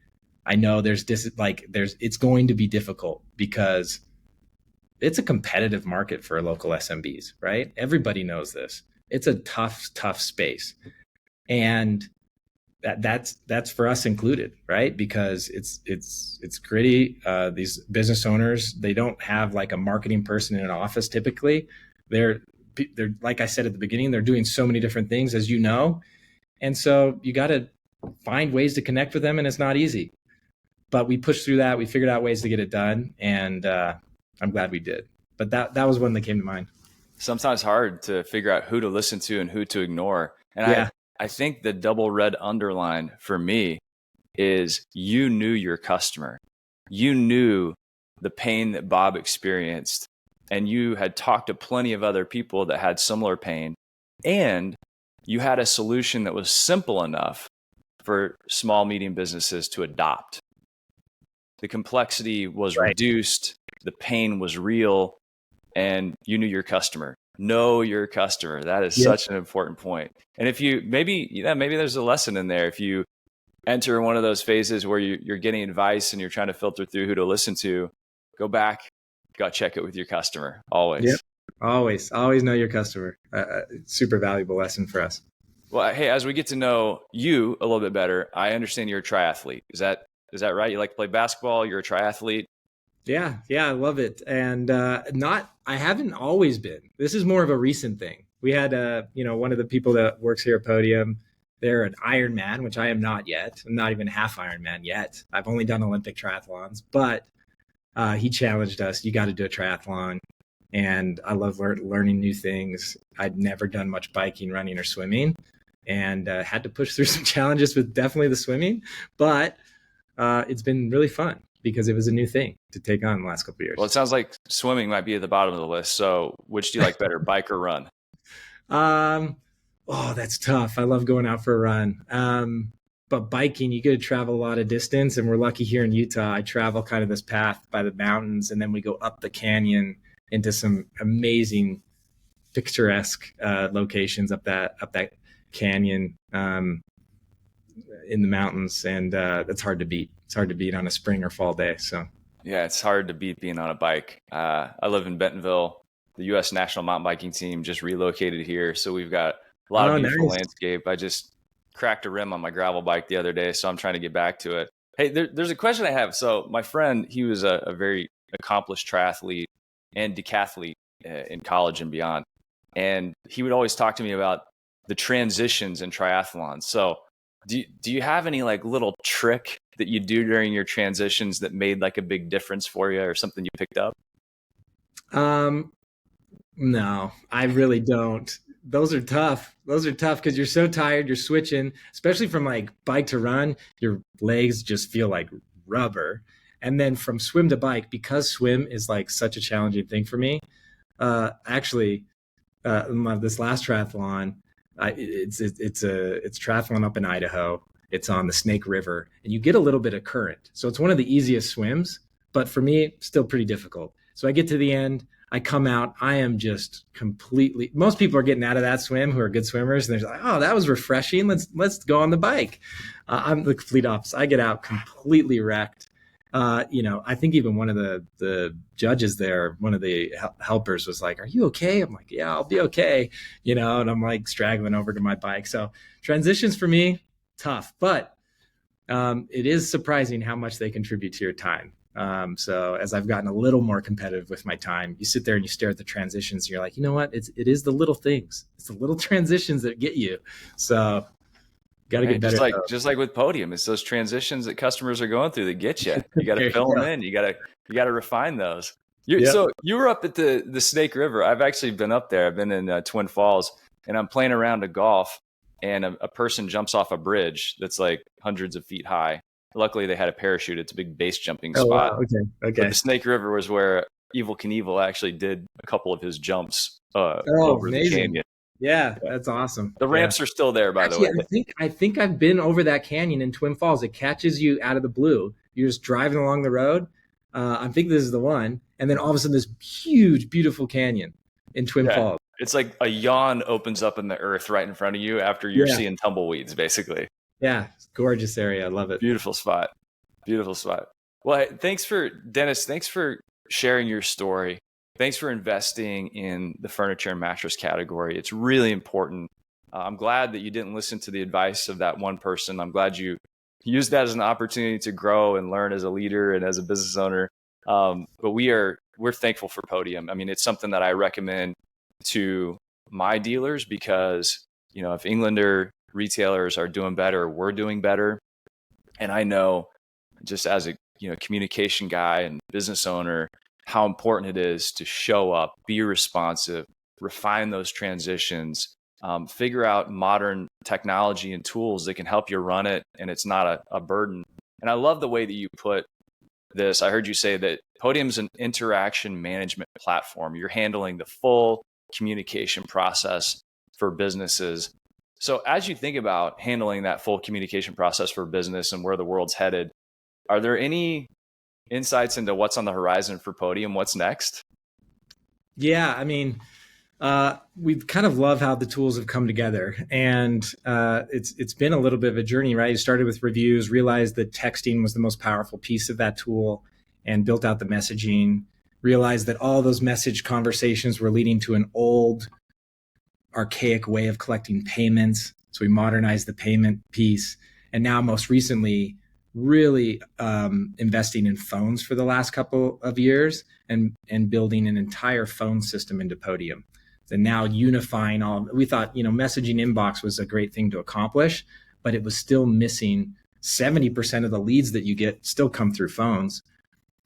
I know it's going to be difficult because it's a competitive market for local SMBs, right? Everybody knows this. It's a tough space. And that's for us included, right? Because it's gritty. These business owners, they don't have like a marketing person in an office typically. They're like I said at the beginning, they're doing so many different things, as you know. And so you got to find ways to connect with them, and it's not easy. But we pushed through that. We figured out ways to get it done, and I'm glad we did. But that was one that came to mind. Sometimes hard to figure out who to listen to and who to ignore. And yeah. I think the double red underline for me is you knew your customer. You knew the pain that Bob experienced, and you had talked to plenty of other people that had similar pain, and you had a solution that was simple enough for small, medium businesses to adopt. The complexity was reduced, the pain was real, and you knew your customer. Know your customer. That is such an important point. And if you maybe there's a lesson in there. If you enter one of those phases where you're getting advice and you're trying to filter through who to listen to, go back, go check it with your customer. Always. Yep. Always know your customer. Super valuable lesson for us. Well, hey, as we get to know you a little bit better, I understand you're a triathlete. Is that right? You like to play basketball? You're a triathlete? Yeah, I love it. And I haven't always been. This is more of a recent thing. We had one of the people that works here at Podium, they're an Ironman, which I am not yet. I'm not even half Ironman yet. I've only done Olympic triathlons, but he challenged us. You got to do a triathlon. And I love learning new things. I'd never done much biking, running, or swimming, and had to push through some challenges with definitely the swimming. But it's been really fun because it was a new thing to take on the last couple of years. Well, it sounds like swimming might be at the bottom of the list. So which do you like better, bike or run? That's tough. I love going out for a run. But biking, you get to travel a lot of distance. And we're lucky here in Utah. I travel kind of this path by the mountains, and then we go up the canyon into some amazing picturesque locations up that canyon in the mountains. And that's hard to beat. It's hard to beat on a spring or fall day. So yeah, it's hard to beat being on a bike. I live in Bentonville. The U.S. national mountain biking team just relocated here. So we've got a lot of beautiful landscape. I just cracked a rim on my gravel bike the other day, so I'm trying to get back to it. Hey, there's a question I have. So my friend, he was a very accomplished triathlete and decathlete in college and beyond. And he would always talk to me about the transitions in triathlons. So do you have any like little trick that you do during your transitions that made like a big difference for you, or something you picked up? No, I really don't. Those are tough because you're so tired. You're switching, especially from like bike to run. Your legs just feel like rubber. And then from swim to bike, because swim is like such a challenging thing for me. This last triathlon, it's triathlon up in Idaho. It's on the Snake River, and you get a little bit of current. So it's one of the easiest swims, but for me, still pretty difficult. So I get to the end, I come out, I am just completely, most people are getting out of that swim who are good swimmers, and they're like, oh, that was refreshing. Let's go on the bike. I'm the complete opposite. I get out completely wrecked. I think even one of the judges there, one of the helpers was like, are you okay? I'm like, yeah, I'll be okay. And I'm like straggling over to my bike. So transitions for me, tough, but it is surprising how much they contribute to your time. So as I've gotten a little more competitive with my time, you sit there and you stare at the transitions and you're like, you know what? It is the little things. It's the little transitions that get you. So got to get better. Just like with Podium, it's those transitions that customers are going through that get you. You got to fill them in. You got to refine those. So you were up at the Snake River. I've actually been up there. I've been in Twin Falls, and I'm playing around to golf, and a person jumps off a bridge that's like hundreds of feet high. Luckily, they had a parachute. It's a big base jumping spot. Wow. Okay. But the Snake River was where Evel Knievel actually did a couple of his jumps over the canyon. Yeah, Yeah. that's awesome. The Yeah. ramps are still there, by the Actually, way. I think I've been over that canyon in Twin Falls. It catches you out of the blue. You're just driving along the road. I think this is the one, and then all of a sudden, this huge, beautiful canyon in Twin Yeah. Falls. It's like a yawn opens up in the earth right in front of you after you're Yeah, seeing tumbleweeds, basically. yeah, it's a gorgeous area. I love it. Beautiful spot. Beautiful spot. Well, hey, Dennis, thanks for sharing your story. Thanks for investing in the furniture and mattress category. It's really important. I'm glad that you didn't listen to the advice of that one person. I'm glad you used that as an opportunity to grow and learn as a leader and as a business owner. But we're thankful for Podium. I mean, it's something that I recommend to my dealers because, if Englander retailers are doing better, we're doing better. And I know just as a communication guy and business owner, how important it is to show up, be responsive, refine those transitions, figure out modern technology and tools that can help you run it, and it's not a burden. And I love the way that you put this. I heard you say that Podium's an interaction management platform. You're handling the full communication process for businesses. So as you think about handling that full communication process for business and where the world's headed, are there any insights into what's on the horizon for Podium? What's next? Yeah, I mean, we kind of love how the tools have come together, and it's been a little bit of a journey, right? You started with reviews, realized that texting was the most powerful piece of that tool, and built out the messaging. Realized that all those message conversations were leading to an old, archaic way of collecting payments. So we modernized the payment piece, and now most recently, really investing in phones for the last couple of years, and building an entire phone system into Podium. And now unifying all, we thought, messaging inbox was a great thing to accomplish, but it was still missing 70% of the leads that you get still come through phones.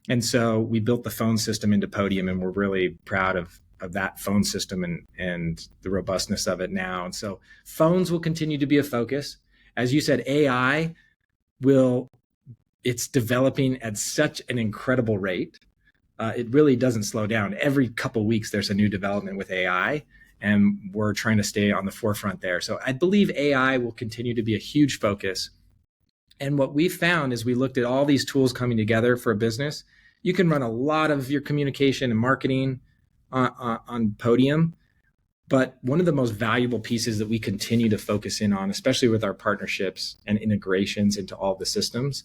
And so we built the phone system into Podium, and we're really proud of that phone system and the robustness of it now. And so phones will continue to be a focus. As you said, AI it's developing at such an incredible rate. It really doesn't slow down. Every couple of weeks, there's a new development with AI, and we're trying to stay on the forefront there. So I believe AI will continue to be a huge focus. And what we found is we looked at all these tools coming together for a business. You can run a lot of your communication and marketing on Podium, but one of the most valuable pieces that we continue to focus in on, especially with our partnerships and integrations into all the systems,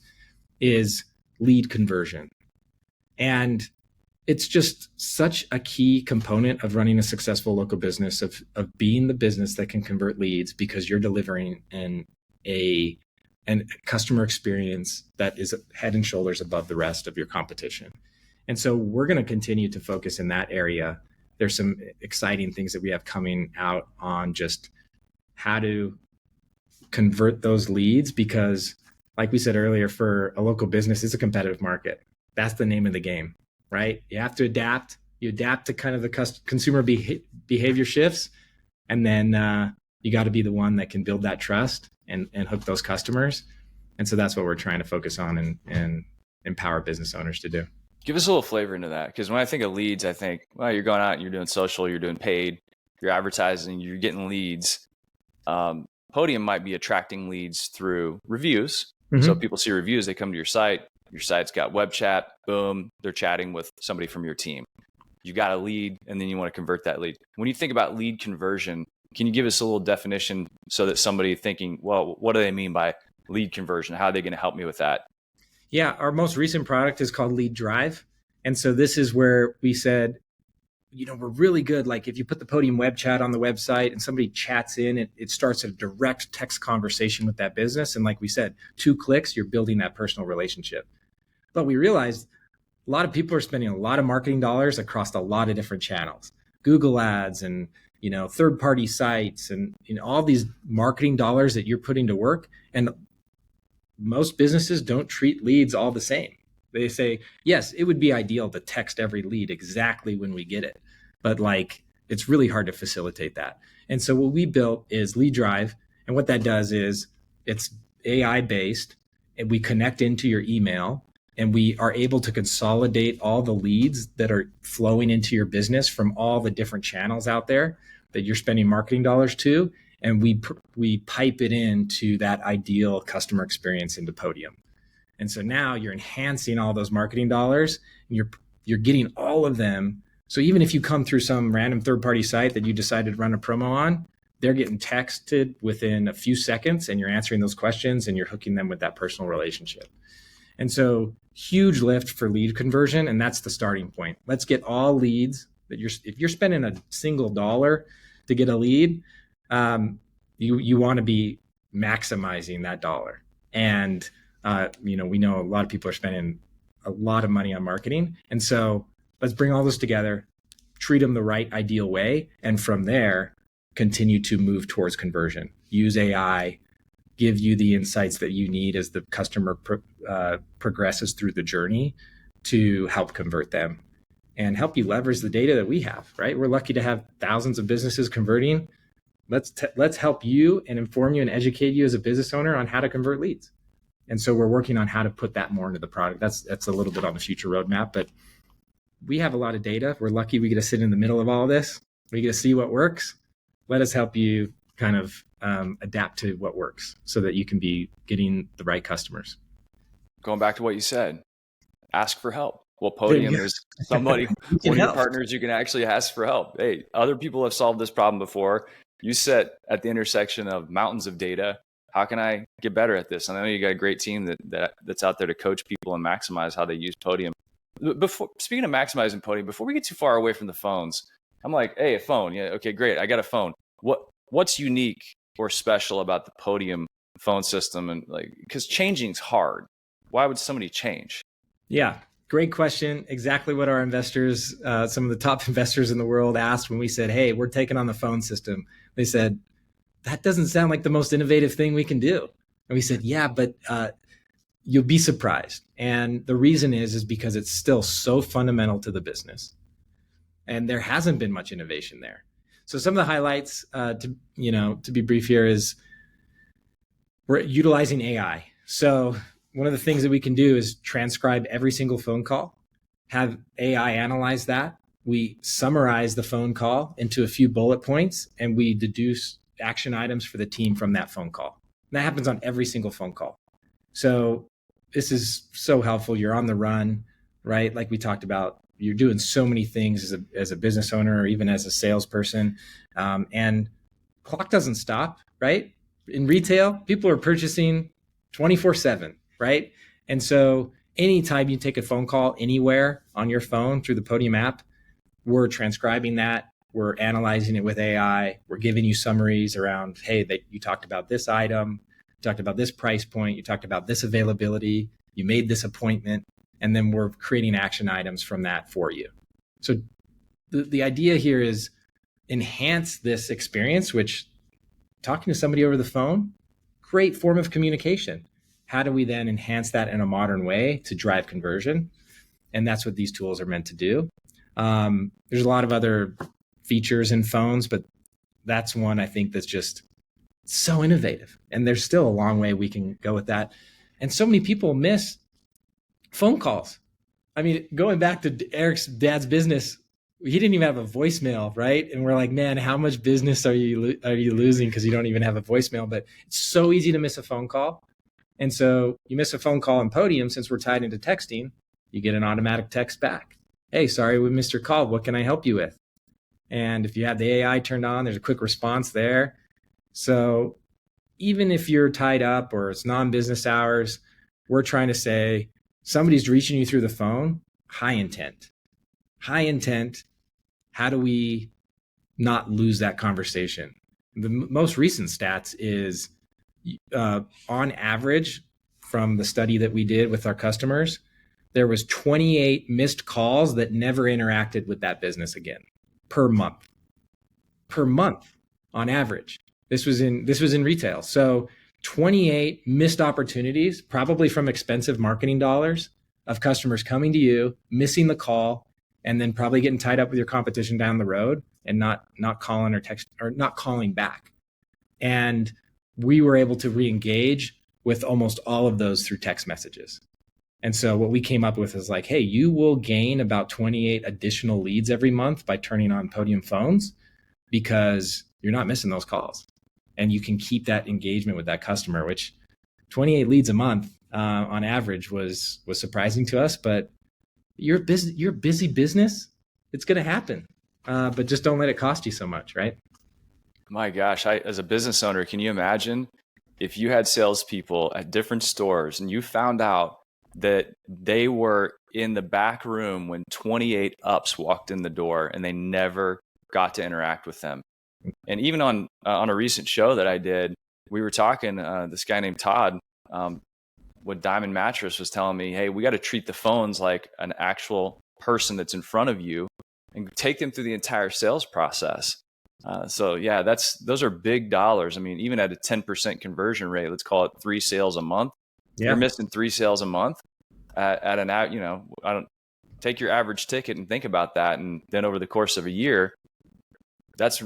is lead conversion. And it's just such a key component of running a successful local business, of being the business that can convert leads, because you're delivering a customer experience that is head and shoulders above the rest of your competition. And so we're going to continue to focus in that area. There's some exciting things that we have coming out on just how to convert those leads, because like we said earlier, for a local business, it's a competitive market. That's the name of the game, right? You have to adapt. You adapt to kind of the consumer behavior shifts, and then you got to be the one that can build that trust and hook those customers. And so that's what we're trying to focus on and empower business owners to do. Give us a little flavor into that, because when I think of leads, I think, well, you're going out and you're doing social, you're doing paid, you're advertising, you're getting leads. Podium might be attracting leads through reviews. Mm-hmm. So people see reviews, they come to your site. Your site's got web chat, boom, they're chatting with somebody from your team. You got a lead, and then you want to convert that lead. When you think about lead conversion, can you give us a little definition so that somebody thinking, well, what do they mean by lead conversion? How are they going to help me with that? Yeah, our most recent product is called Lead Drive. And so this is where we said, we're really good. Like if you put the Podium web chat on the website and somebody chats in, it starts a direct text conversation with that business. And like we said, 2 clicks, you're building that personal relationship. But we realized a lot of people are spending a lot of marketing dollars across a lot of different channels, Google ads and, third-party sites and all these marketing dollars that you're putting to work. And most businesses don't treat leads all the same. They say, yes, it would be ideal to text every lead exactly when we get it, but it's really hard to facilitate that. And so what we built is Lead Drive. And what that does is it's AI based, and we connect into your email, and we are able to consolidate all the leads that are flowing into your business from all the different channels out there that you're spending marketing dollars to, and we pipe it into that ideal customer experience into Podium. And so now you're enhancing all those marketing dollars, and you're getting all of them. So even if you come through some random third-party site that you decided to run a promo on, they're getting texted within a few seconds, and you're answering those questions, and you're hooking them with that personal relationship. And so huge lift for lead conversion, and that's the starting point. Let's get all leads that if you're spending a single dollar to get a lead, you want to be maximizing that dollar. And we know a lot of people are spending a lot of money on marketing, and so let's bring all this together, treat them the right ideal way, and from there continue to move towards conversion. Use AI, give you the insights that you need as the customer progresses through the journey to help convert them and help you leverage the data that we have, right? We're lucky to have thousands of businesses converting. Let's help you and inform you and educate you as a business owner on how to convert leads. And so we're working on how to put that more into the product. That's a little bit on the future roadmap, but we have a lot of data. We're lucky we get to sit in the middle of all this. We get to see what works. Let us help you kind of adapt to what works so that you can be getting the right customers. Going back to what you said, ask for help. Well, Podium is somebody, one of your partners, you can actually ask for help. Hey, other people have solved this problem before. You sit at the intersection of mountains of data. How can I get better at this? I know you got a great team that's out there to coach people and maximize how they use Podium. Speaking of maximizing Podium, before we get too far away from the phones, I'm like, hey, a phone. Yeah, okay, great. I got a phone. What's unique or special about the Podium phone system? And because changing's hard. Why would somebody change? Yeah, great question. Exactly what our investors, some of the top investors in the world asked when we said, hey, we're taking on the phone system. They said, that doesn't sound like the most innovative thing we can do. And we said, yeah, but you'll be surprised. And the reason is because it's still so fundamental to the business. And there hasn't been much innovation there. So some of the highlights, to be brief here, is we're utilizing AI. So one of the things that we can do is transcribe every single phone call, have AI analyze that. We summarize the phone call into a few bullet points, and we deduce action items for the team from that phone call. And that happens on every single phone call. So this is so helpful. You're on the run, right? Like we talked about, you're doing so many things as a business owner or even as a salesperson. And clock doesn't stop, right? In retail, people are purchasing 24/7, right? And so anytime you take a phone call anywhere on your phone through the Podium app, we're transcribing that. We're analyzing it with AI. We're giving you summaries around, hey, you talked about this item, you talked about this price point, you talked about this availability, you made this appointment, and then we're creating action items from that for you. So the idea here is enhance this experience, which talking to somebody over the phone, great form of communication. How do we then enhance that in a modern way to drive conversion? And that's what these tools are meant to do. There's a lot of other features in phones, but that's one I think that's just so innovative. And there's still a long way we can go with that. And so many people miss phone calls. I mean, going back to Eric's dad's business, he didn't even have a voicemail, right? And we're like, man, how much business are you losing because you don't even have a voicemail? But it's so easy to miss a phone call. And so you miss a phone call in Podium, since we're tied into texting, you get an automatic text back. Hey, sorry, we missed your call. What can I help you with? And if you have the AI turned on, there's a quick response there. So even if you're tied up or it's non-business hours, we're trying to say somebody's reaching you through the phone, high intent. How do we not lose that conversation? The most recent stats is on average, from the study that we did with our customers, there was 28 missed calls that never interacted with that business again per month on average. This was in retail. So 28 missed opportunities, probably from expensive marketing dollars, of customers coming to you, missing the call, and then probably getting tied up with your competition down the road and not calling or text or not calling back. And we were able to re-engage with almost all of those through text messages. And so what we came up with is like, hey, you will gain about 28 additional leads every month by turning on Podium phones. because you're not missing those calls, and you can keep that engagement with that customer, which 28 leads a month on average was surprising to us. But you're a busy business. It's going to happen, but just don't let it cost you so much, right? My gosh, as a business owner, can you imagine if you had salespeople at different stores and you found out that they were in the back room when 28 ups walked in the door and they never got to interact with them? And even on a recent show that I did, we were talking, this guy named Todd with Diamond Mattress was telling me, hey, we got to treat the phones like an actual person that's in front of you and take them through the entire sales process. So yeah, those are big dollars. I mean, even at a 10% conversion rate, let's call it 3 sales a month. Yeah. You're missing 3 sales a month at an out, I don't take your average ticket and think about that. And then over the course of a year, that's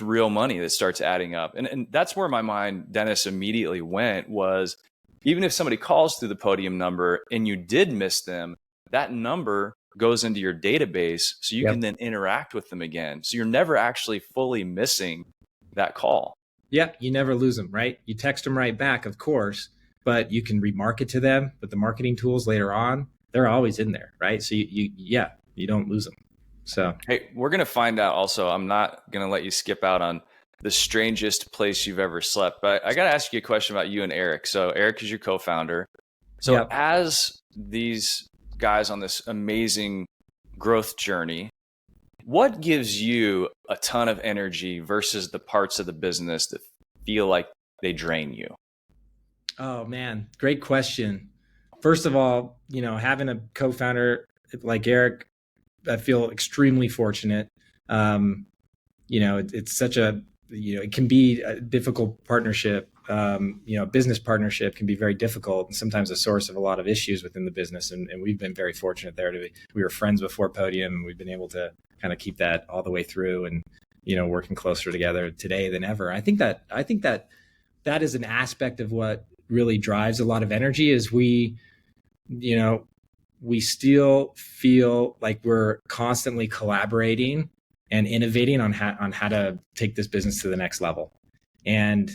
real money that starts adding up. And that's where my mind, Dennis, immediately went was, even if somebody calls through the Podium number and you did miss them, that number goes into your database so you can then interact with them again. So you're never actually fully missing that call. Yeah, you never lose them, right? You text them right back, of course, but you can remarket to them with the marketing tools later on. They're always in there, right? So you don't lose them. So hey, we're going to find out also. I'm not going to let you skip out on the strangest place you've ever slept, but I got to ask you a question about you and Eric. So Eric is your co-founder. So as these guys on this amazing growth journey, what gives you a ton of energy versus the parts of the business that feel like they drain you? Oh man, great question. First of all, having a co-founder like Eric, I feel extremely fortunate. It's such a, it can be a difficult partnership. Business partnership can be very difficult and sometimes a source of a lot of issues within the business. And we've been very fortunate there we were friends before Podium, and we've been able to kind of keep that all the way through and, working closer together today than ever. I think that is an aspect of what really drives a lot of energy is we still feel like we're constantly collaborating and innovating on how to take this business to the next level. And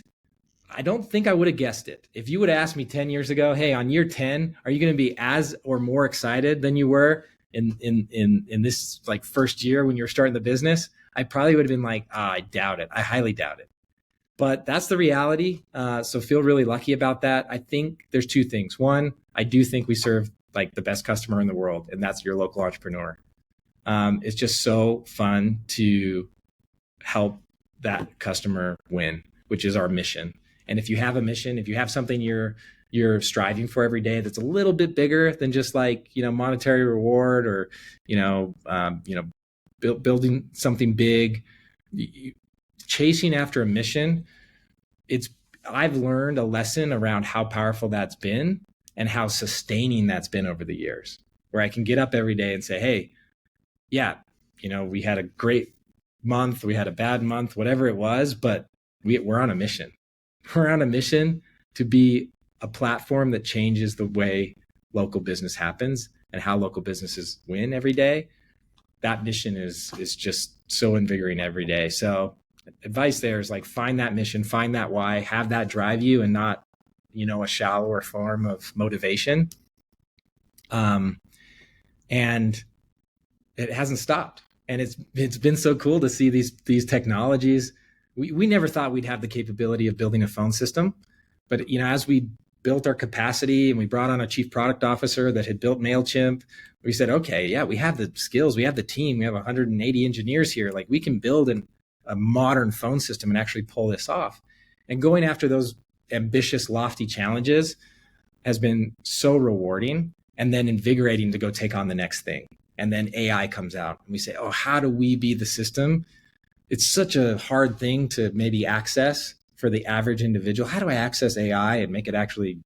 I don't think I would have guessed it. If you would have asked me 10 years ago, hey, on year 10, are you going to be as or more excited than you were in this like first year when you're starting the business? I probably would have been like, I doubt it. I highly doubt it. But that's the reality. So feel really lucky about that. I think there's 2 things. One, I do think we serve like the best customer in the world, and that's your local entrepreneur. It's just so fun to help that customer win, which is our mission. And if you have a mission, if you have something you're striving for every day that's a little bit bigger than just like, monetary reward or, building something big, chasing after a mission, I've learned a lesson around how powerful that's been and how sustaining that's been over the years, where I can get up every day and say, hey, yeah, we had a great month, we had a bad month, whatever it was, but we're on a mission. We're on a mission to be a platform that changes the way local business happens and how local businesses win every day. That mission is just so invigorating every day. So advice there is like, find that mission, find that why, have that drive you and not, a shallower form of motivation. And it hasn't stopped. And it's been so cool to see these technologies. We never thought we'd have the capability of building a phone system, but as we built our capacity and we brought on a chief product officer that had built MailChimp, we said, okay, yeah, we have the skills, we have the team, we have 180 engineers here. Like we can build a modern phone system and actually pull this off. And going after those ambitious, lofty challenges has been so rewarding and then invigorating to go take on the next thing. And then AI comes out and we say, oh, how do we be the system? It's such a hard thing to maybe access for the average individual. How do I access AI and make it actually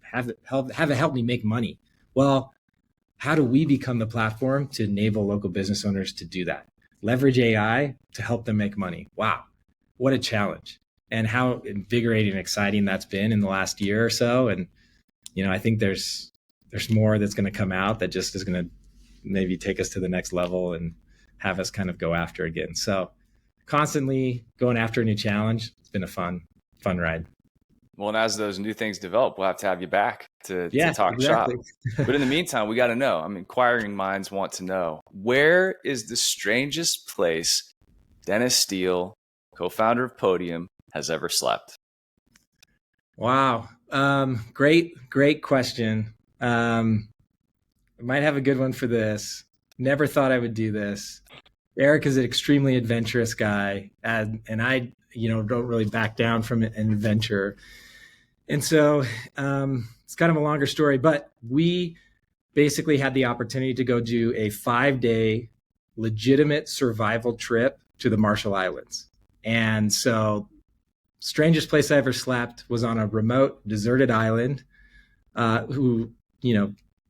have it help me make money? Well, how do we become the platform to enable local business owners to do that? Leverage AI to help them make money. Wow, what a challenge. And how invigorating and exciting that's been in the last year or so. And, I think there's more that's going to come out that just is going to maybe take us to the next level and have us kind of go after again. So constantly going after a new challenge. It's been a fun ride. Well, and as those new things develop, we'll have to have you back to talk shop. Exactly. But in the meantime, we got to know. I mean, inquiring minds want to know, where is the strangest place Dennis Steele, co-founder of Podium, has ever slept? Wow. Great question. I might have a good one for this. Never thought I would do this. Eric is an extremely adventurous guy, and I, don't really back down from an adventure. And so it's kind of a longer story, but we basically had the opportunity to go do a 5-day legitimate survival trip to the Marshall Islands. And so strangest place I ever slept was on a remote, deserted island,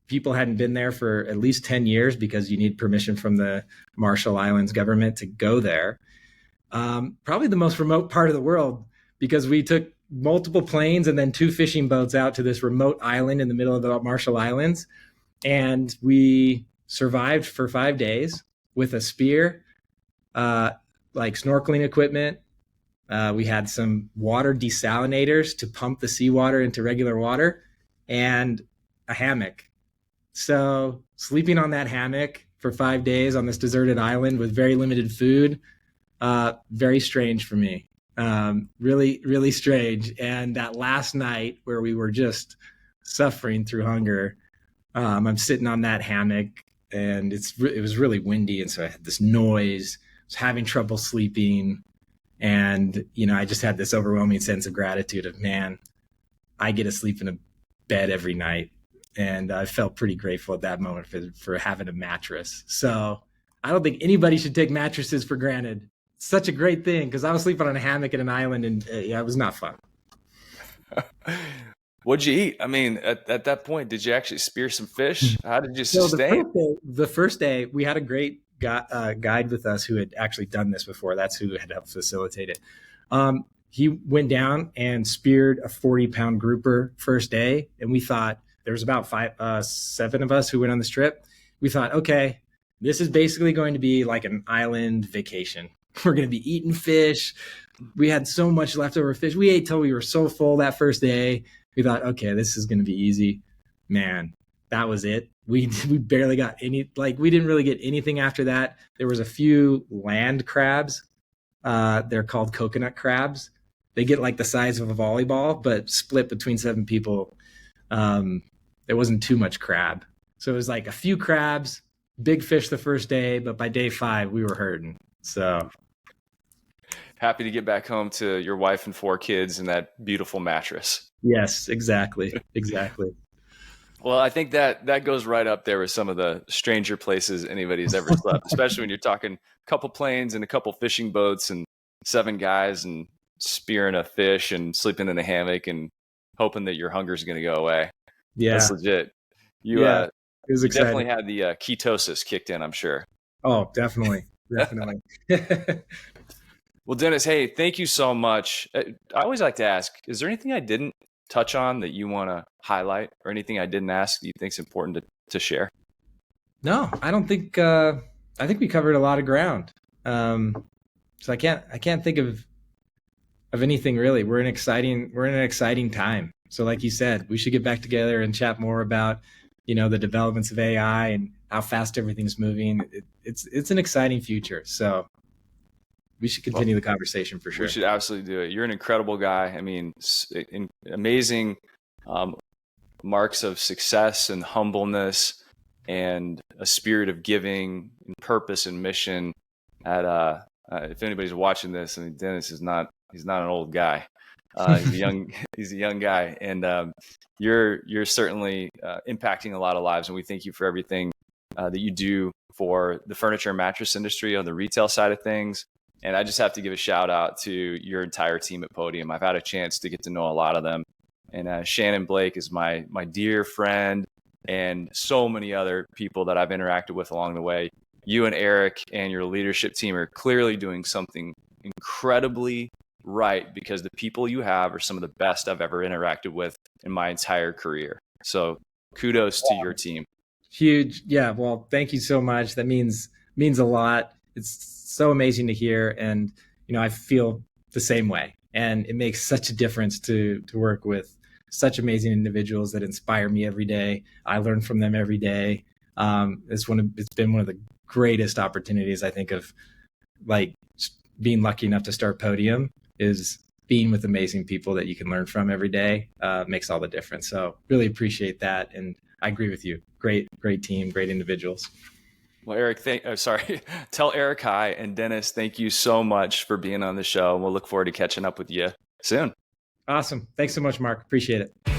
people hadn't been there for at least 10 years because you need permission from the Marshall Islands government to go there. Probably the most remote part of the world, because we took multiple planes and then 2 fishing boats out to this remote island in the middle of the Marshall Islands. And we survived for 5 days with a spear, like snorkeling equipment. We had some water desalinators to pump the seawater into regular water, and a hammock. So sleeping on that hammock for 5 days on this deserted island with very limited food, very strange for me. Really, really strange. And that last night where we were just suffering through hunger, I'm sitting on that hammock, and it was really windy. And so I had this noise, I was having trouble sleeping. And, I just had this overwhelming sense of gratitude of, man, I get to sleep in a bed every night. And I felt pretty grateful at that moment for having a mattress. So I don't think anybody should take mattresses for granted. It's such a great thing, because I was sleeping on a hammock in an island, and it was not fun. What'd you eat? I mean, at that point, did you actually spear some fish? How did you sustain? So the first day, we had a great guide with us who had actually done this before. That's who had helped facilitate it. He went down and speared a 40-pound grouper first day, and we thought, there was about 7 of us who went on this trip. We thought, okay, this is basically going to be like an island vacation. We're going to be eating fish. We had so much leftover fish. We ate till we were so full that first day. We thought, okay, this is going to be easy. Man, that was it. We barely got any, we didn't really get anything after that. There was a few land crabs. They're called coconut crabs. They get like the size of a volleyball, but split between 7 people. There wasn't too much crab. So it was like a few crabs, big fish the first day, but by day 5, we were hurting. So happy to get back home to your wife and 4 kids and that beautiful mattress. Yes, exactly. Exactly. Well, I think that goes right up there with some of the stranger places anybody's ever slept, especially when you're talking a couple planes and a couple fishing boats and 7 guys and spearing a fish and sleeping in a hammock and hoping that your hunger is going to go away. Yeah. That's legit. It was you definitely had the ketosis kicked in, I'm sure. Oh, definitely. Definitely. Well, Dennis, hey, thank you so much. I always like to ask, is there anything I didn't touch on that you want to highlight, or anything I didn't ask that you think is important to share? No, I don't think, I think we covered a lot of ground. So I can't think of anything really. We're in an exciting time. So like you said, we should get back together and chat more about, the developments of AI and how fast everything's moving. It's an exciting future. So we should continue the conversation for sure. We should absolutely do it. You're an incredible guy. I mean, amazing marks of success and humbleness and a spirit of giving and purpose and mission. If anybody's watching this, I mean, Dennis he's not an old guy. He's a young guy, and you're certainly impacting a lot of lives. And we thank you for everything that you do for the furniture and mattress industry on the retail side of things. And I just have to give a shout out to your entire team at Podium. I've had a chance to get to know a lot of them. And Shannon Blake is my dear friend, and so many other people that I've interacted with along the way. You and Eric and your leadership team are clearly doing something incredibly right, because the people you have are some of the best I've ever interacted with in my entire career. So kudos to your team. Huge. Yeah. Well, thank you so much. That means a lot. It's so amazing to hear. And, I feel the same way. And it makes such a difference to work with such amazing individuals that inspire me every day. I learn from them every day. It's been one of the greatest opportunities, I think, of like being lucky enough to start Podium, is being with amazing people that you can learn from every day. Makes all the difference. So really appreciate that. And I agree with you. Great team, great individuals. Well, Eric, tell Eric hi, and Dennis, thank you so much for being on the show. We'll look forward to catching up with you soon. Awesome. Thanks so much, Mark. Appreciate it.